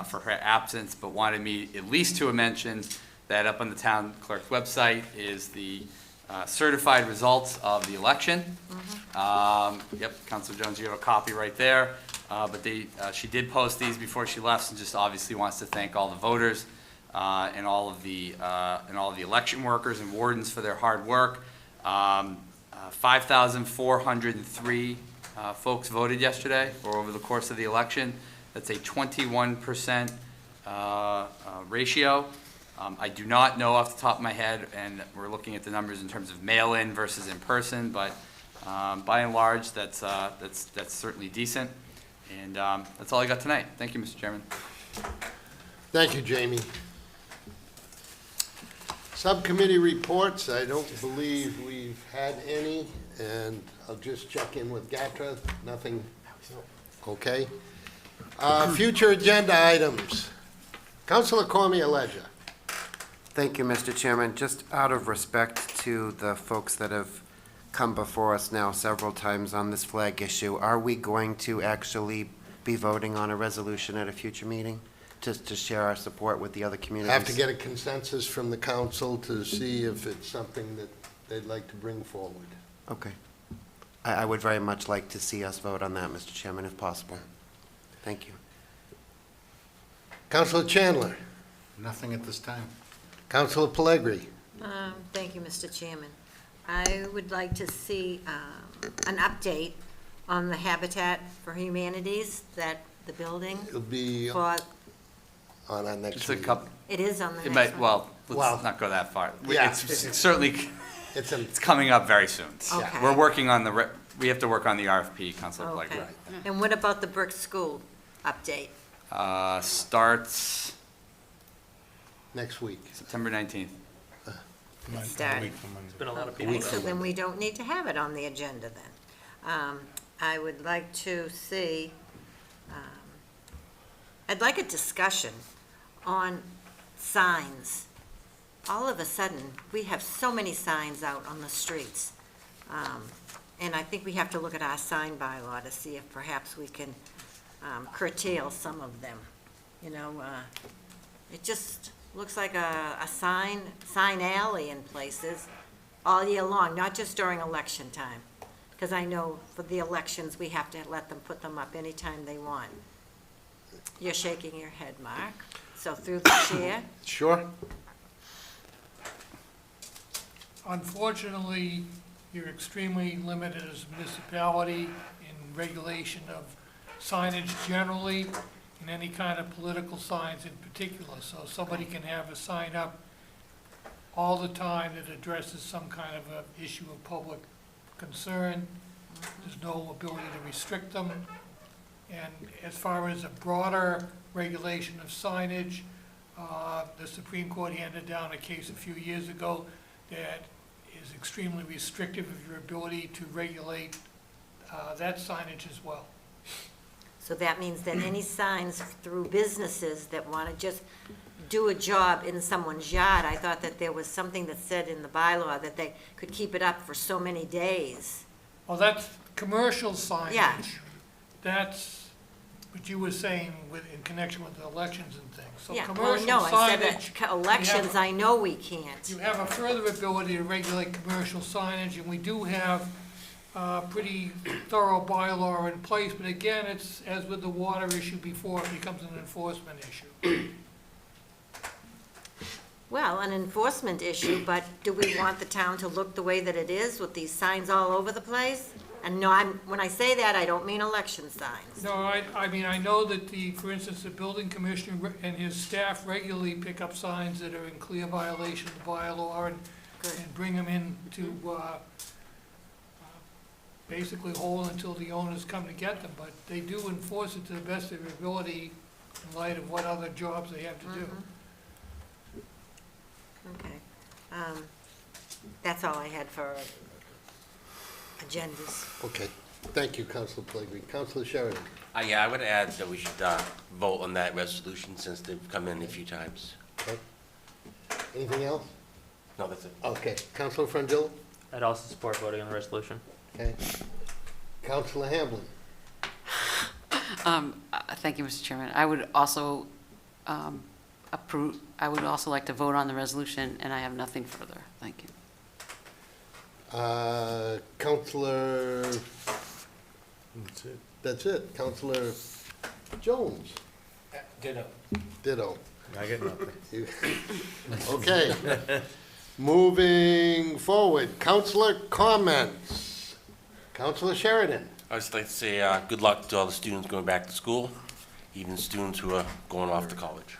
for her absence, but wanted me at least to mention that up on the town clerk's website is the certified results of the election. Yep, Councilor Jones, you have a copy right there. But she did post these before she left, and just obviously wants to thank all the voters and all of the election workers and wardens for their hard work. 5,403 folks voted yesterday, or over the course of the election. That's a 21% ratio. I do not know off the top of my head, and we're looking at the numbers in terms of mail-in versus in-person, but by and large, that's certainly decent. And that's all I got tonight. Thank you, Mr. Chairman. Thank you, Jamie. Subcommittee reports, I don't believe we've had any, and I'll just check in with Gatra. Nothing? Okay. Future agenda items. Councilor Cormier-Ledger. Thank you, Mr. Chairman. Just out of respect to the folks that have come before us now several times on this flag issue, are we going to actually be voting on a resolution at a future meeting? Just to share our support with the other communities? Have to get a consensus from the council to see if it's something that they'd like to bring forward. Okay. I would very much like to see us vote on that, Mr. Chairman, if possible. Thank you. Councilor Chandler. Nothing at this time. Councilor Pellegri. Thank you, Mr. Chairman. I would like to see an update on the Habitat for Humanities, that the building. It'll be for, on our next It's a meeting. couple. it is on the It next might, one. let's not go that far. Yeah. It's certainly, It's it's coming up very soon. Okay. We're working on we have to work on the RFP, Councilor Okay. Pellegri. And what about the brick school update? Starts next week. September 19th. Started. It's been a lot of people. Okay, so then we don't need to have it on the agenda then. I would like to see, I'd like a discussion on signs. All of a sudden, we have so many signs out on the streets. And I think we have to look at our sign bylaw to see if perhaps we can curtail some of them. You know, it just looks like a sign alley in places all year long, not just during election time. Because I know for the elections, we have to let them put them up anytime they want. You're shaking your head, Mark. So through the chair, Sure. Unfortunately, you're extremely limited as a municipality in regulation of signage generally, and any kind of political signs in particular. So somebody can have a sign up all the time that addresses some kind of a issue of public concern. There's no ability to restrict them. And as far as a broader regulation of signage, the Supreme Court handed down a case a few years ago that is extremely restrictive of your ability to regulate that signage as well. so that means that any signs through businesses that want to just do a job in someone's yard, I thought that there was something that said in the bylaw that they could keep it up for so many days. Well, that's commercial signage. Yeah. That's what you were saying in connection with the elections and things. So Yeah, well, commercial no, I said signage, that elections, I know we can't. you have a further ability to regulate commercial signage, and we do have pretty thorough bylaw in place, but again, it's, as with the water issue before, it becomes an enforcement issue. Well, an enforcement issue, but do we want the town to look the way that it is with these signs all over the place? And no, when I say that, I don't mean election signs. No, I mean, I know that for instance, the building commissioner and his staff regularly pick up signs that are in clear violation of the bylaw and bring them in to, basically hold until the owners come to get them, but they do enforce it to the best of their ability in light of what other jobs they have to do. Okay. That's all I had for agendas. Okay, thank you, Councilor Pellegrini. Councilor Sheridan. Yeah, I would add that we should vote on that resolution since they've come in a few times. Okay. Anything else? No, that's it. Okay, Councilor Frangillo? I'd also support voting on the resolution. Okay. Councilor Hamblin? Thank you, Mr. Chairman. I would also approve, I would also like to vote on the resolution, and I have nothing further. Thank you. Councilor? That's it. That's it. Councilor Jones? Ditto. Ditto. I get nothing. You- Okay. Moving forward, Councilor comments. Councilor Sheridan? I would just like to say good luck to all the students going back to school, even students who are going off to college.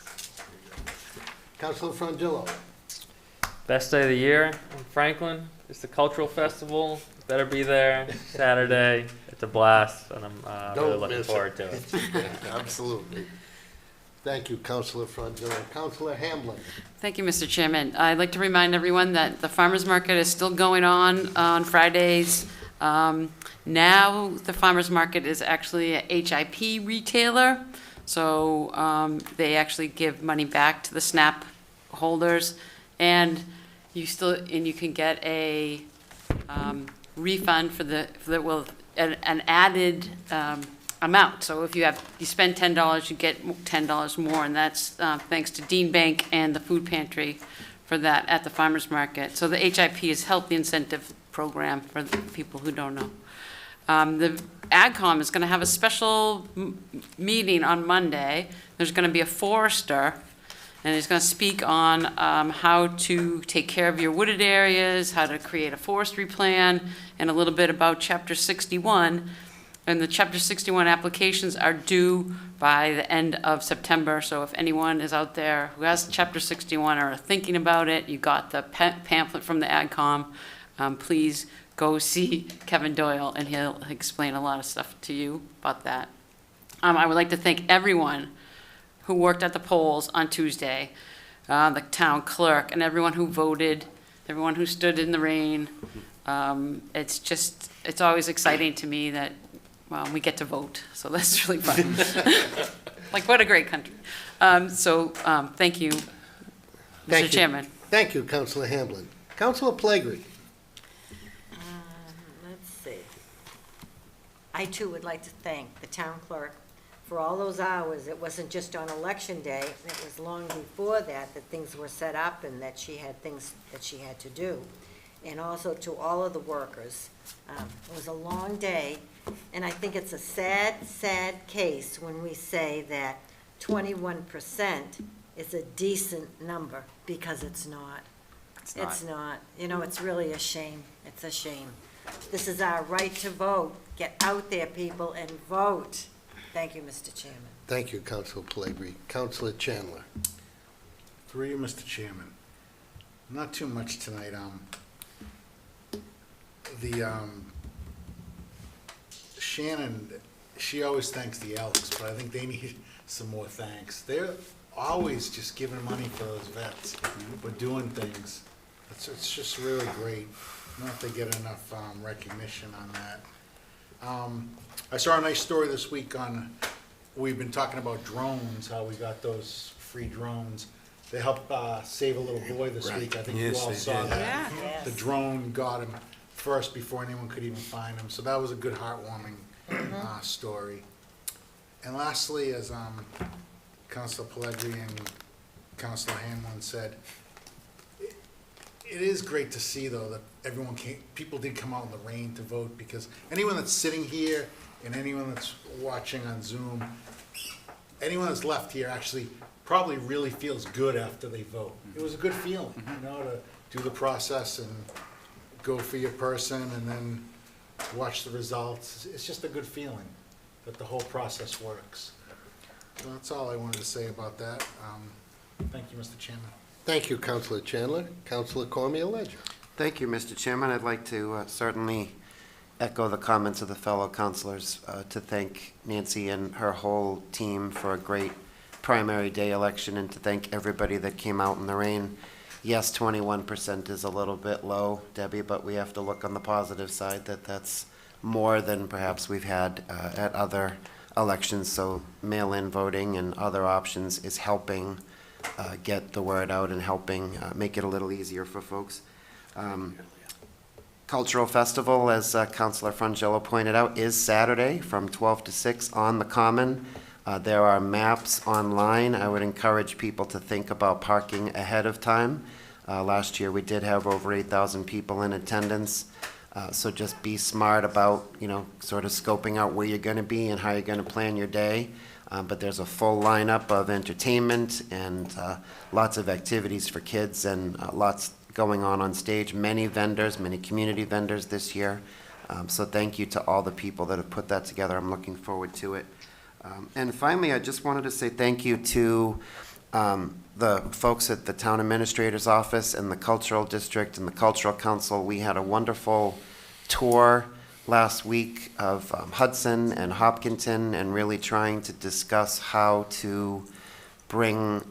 Councilor Frangillo? Best day of the year in Franklin is the cultural festival. Better be there Saturday. It's a blast, and I'm really Don't looking miss forward to it. Absolutely. Thank you, Councilor Frangillo. Councilor Hamblin? Thank you, Mr. Chairman. I'd like to remind everyone that the farmers market is still going on Fridays. Now, the farmers market is actually a HIP retailer, so they actually give money back to the SNAP holders, and you can get a refund for an added amount. So if you spend $10, you get $10 more, and that's thanks to Dean Bank and the food pantry for that at the farmers market. So the HIP is Healthy Incentive Program for the people who don't know. The AgCom is going to have a special meeting on Monday. There's going to be a forester, and he's going to speak on how to take care of your wooded areas, how to create a forestry plan, and a little bit about Chapter 61. And the Chapter 61 applications are due by the end of September, so if anyone is out there who has Chapter 61 or are thinking about it, you got the pamphlet from the AgCom, please go see Kevin Doyle, and he'll explain a lot of stuff to you about that. I would like to thank everyone who worked at the polls on Tuesday, the town clerk, and everyone who voted, everyone who stood in the rain. It's always exciting to me that, well, we get to vote, so that's really fun. Like, what a great country. Thank you, Mr. Chairman. Thank you, Councilor Hamblin. Councilor Pellegrini? Let's see. I too would like to thank the town clerk for all those hours. It wasn't just on election day, it was long before that things were set up and that she had things that she had to do. And also to all of the workers. It was a long day, and I think it's a sad, sad case when we say that 21% is a decent number, because it's not. It's not. You know, it's really a shame. It's a shame. This is our right to vote. Get out there, people, and vote. Thank you, Mr. Chairman. Thank you, Councilor Pellegrini. Councilor Chandler? Through you, Mr. Chairman. Not too much tonight. Shannon, she always thanks the Elks, but I think they need some more thanks. They're always just giving money for those vets, for doing things. It's just really great. I don't know if they get enough recognition on that. I saw a nice story this week on, we've been talking about drones, how we got those free drones. They helped save a little boy this week. I think you all saw that. Yeah. Yes. The drone got him first before anyone could even find him. So that was a good, heartwarming story. And lastly, as Councilor Pellegrini and Councilor Hamlin said, it is great to see, though, that people did come out in the rain to vote, because anyone that's sitting here and anyone that's watching on Zoom, anyone that's left here actually probably really feels good after they vote. It was a good feeling, you know, to do the process and go for your person and then watch the results. It's just a good feeling that the whole process works. So that's all I wanted to say about that. Thank you, Mr. Chairman. Thank you, Councilor Chandler. Councilor Cormier Ledger? Thank you, Mr. Chairman. I'd like to certainly echo the comments of the fellow councilors to thank Nancy and her whole team for a great primary day election, and to thank everybody that came out in the rain. Yes, 21% is a little bit low, Debbie, but we have to look on the positive side that that's more than perhaps we've had at other elections. So mail-in voting and other options is helping get the word out and helping make it a little easier for folks. Cultural Festival, as Councilor Frangillo pointed out, is Saturday from 12 to 6 on the Common. There are maps online. I would encourage people to think about parking ahead of time. Last year, we did have over 8,000 people in attendance. So just be smart about, sort of scoping out where you're going to be and how you're going to plan your day. But there's a full lineup of entertainment and lots of activities for kids and lots going on stage. Many vendors, many community vendors this year. So thank you to all the people that have put that together. I'm looking forward to it. And finally, I just wanted to say thank you to the folks at the Town Administrator's Office and the Cultural District and the Cultural Council. We had a wonderful tour last week of Hudson and Hopkinton and really trying to discuss how to bring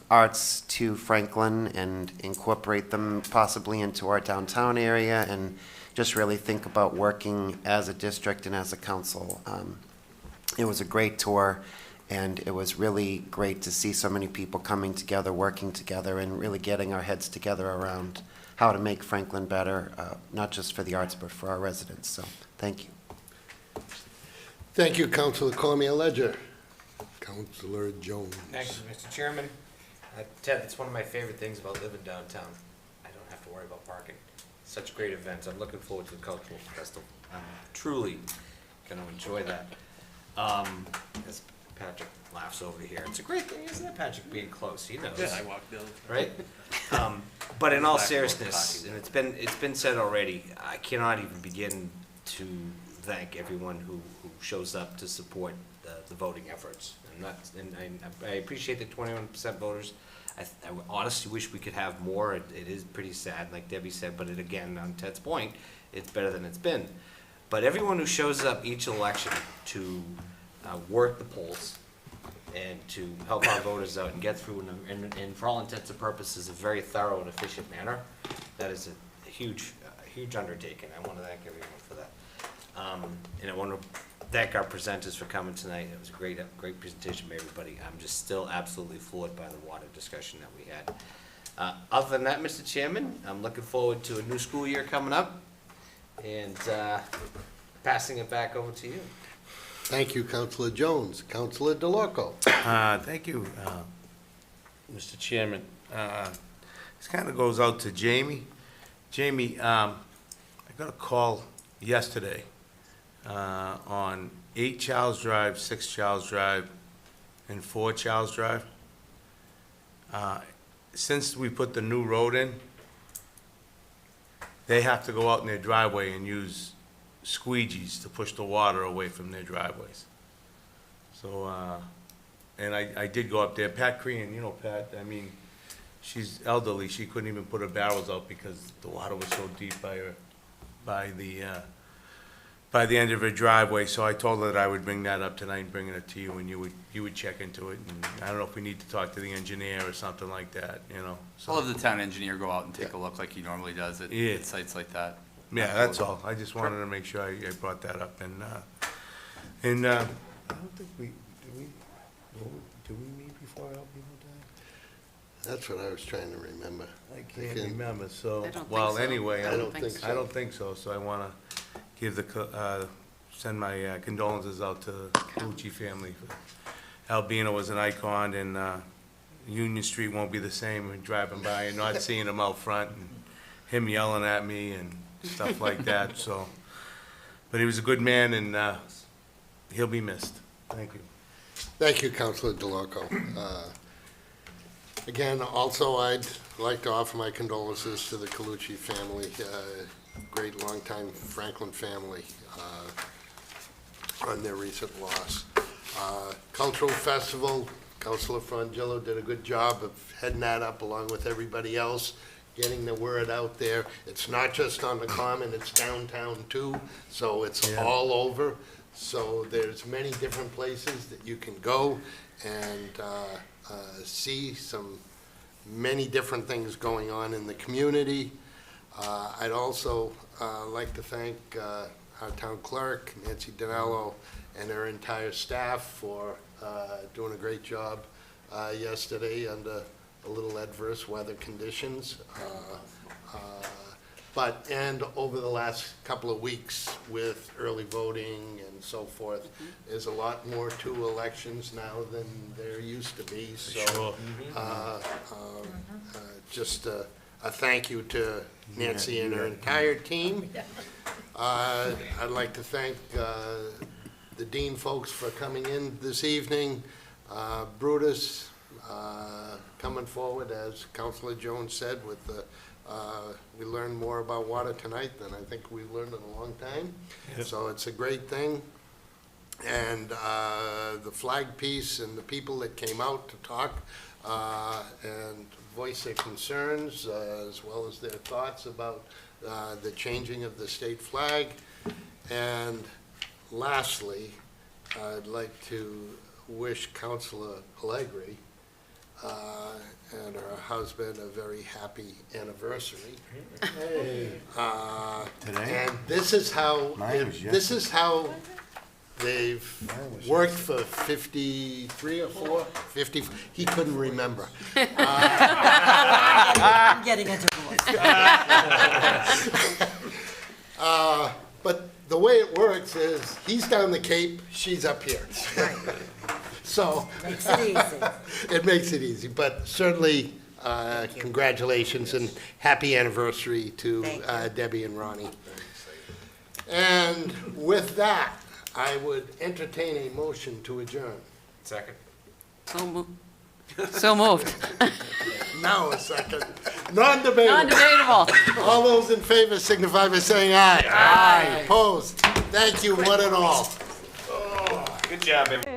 arts to Franklin and incorporate them possibly into our downtown area and just really think about working as a district and as a council. It was a great tour, and it was really great to see so many people coming together, working together, and really getting our heads together around how to make Franklin better, not just for the arts, but for our residents. So, thank you. Thank you, Councilor Cormier-Ledger. Councilor Jones. Thank you, Mr. Chairman. Ted, it's one of my favorite things about living downtown. I don't have to worry about parking. Such great events. I'm looking forward to the Cultural Festival. I'm truly going to enjoy that. As Patrick laughs over here, it's a great thing, isn't it, Patrick, being close? He knows. Yeah, I walked in. Right? But in all seriousness, and it's been said already, I cannot even begin to thank everyone who shows up to support the voting efforts. I appreciate the 21% voters. I honestly wish we could have more. It is pretty sad, like Debbie said, but again, on Ted's point, it's better than it's been. But everyone who shows up each election to work the polls and to help our voters out and get through, and for all intents and purposes, a very thorough and efficient manner, that is a huge undertaking. I want to thank everyone for that. And I want to thank our presenters for coming tonight. It was a great presentation by everybody. I'm just still absolutely floored by the water discussion that we had. Other than that, Mr. Chairman, I'm looking forward to a new school year coming up, and passing it back over to you. Thank you, Councilor Jones. Councilor DeLorco. Thank you, Mr. Chairman. This kind of goes out to Jamie. Jamie, I got a call yesterday on 8 Charles Drive, 6 Charles Drive, and 4 Charles Drive. Since we put the new road in, they have to go out in their driveway and use squeegees to push the water away from their driveways. So, and I did go up there. Pat Crean, you know Pat, I mean, she's elderly. She couldn't even put her barrels out because the water was so deep by the end of her driveway. So I told her that I would bring that up tonight and bring it to you, and you would check into it. And I don't know if we need to talk to the engineer or something like that, you know. So. I'll have the town engineer go out and take a look like he normally does at sites like that. Yeah, that's all. I just wanted to make sure I brought that up. And I don't think do we meet before El Pino died? That's what I was trying to remember. I can't remember, so, I don't well, think so. anyway. I don't think so. I don't think so, so I want to give send my condolences out to the Lucci family. Albino was an icon, and Union Street won't be the same when driving by and not seeing him out front, and him yelling at me and stuff like that, so. But he was a good man, and he'll be missed. Thank you. Thank you, Councilor DeLorco. Again, also, I'd like to offer my condolences to the Colucci family, great longtime Franklin family, on their recent loss. Cultural Festival, Councilor Frangillo did a good job of heading that up along with everybody else, getting the word out there. It's not just on the Common, it's downtown too, so it's all over. So there's many different places that you can go and see some many different things going on in the community. I'd also like to thank our town clerk, Nancy Dinello, and her entire staff for doing a great job yesterday under a little adverse weather conditions. And over the last couple of weeks with early voting and so forth, there's a lot more to elections now than there used to be. So just a thank you to Nancy and her entire team. I'd like to thank the Dean folks for coming in this evening. Brutus coming forward, as Councilor Jones said, with the we learned more about water tonight than I think we've learned in a long time. Yep. So it's a great thing. And the flag piece and the people that came out to talk and voice their concerns as well as their thoughts about the changing of the state flag. And lastly, I'd like to wish Councilor Pellegrini and her husband a very happy anniversary. Hey. And this is how they've worked for 53 or 50. He couldn't remember. I'm getting a divorce. But the way it works is he's down the Cape, she's up here. Right. So Makes it easy. it makes it easy, but certainly congratulations and happy anniversary to Debbie and Ronnie. And with that, I would entertain a motion to adjourn. Second. So moved. Now a second. Non-debatable. Non-debatable. All those in favor signify by saying aye. Aye. Opposed? Thank you, one and all. Good job, everyone.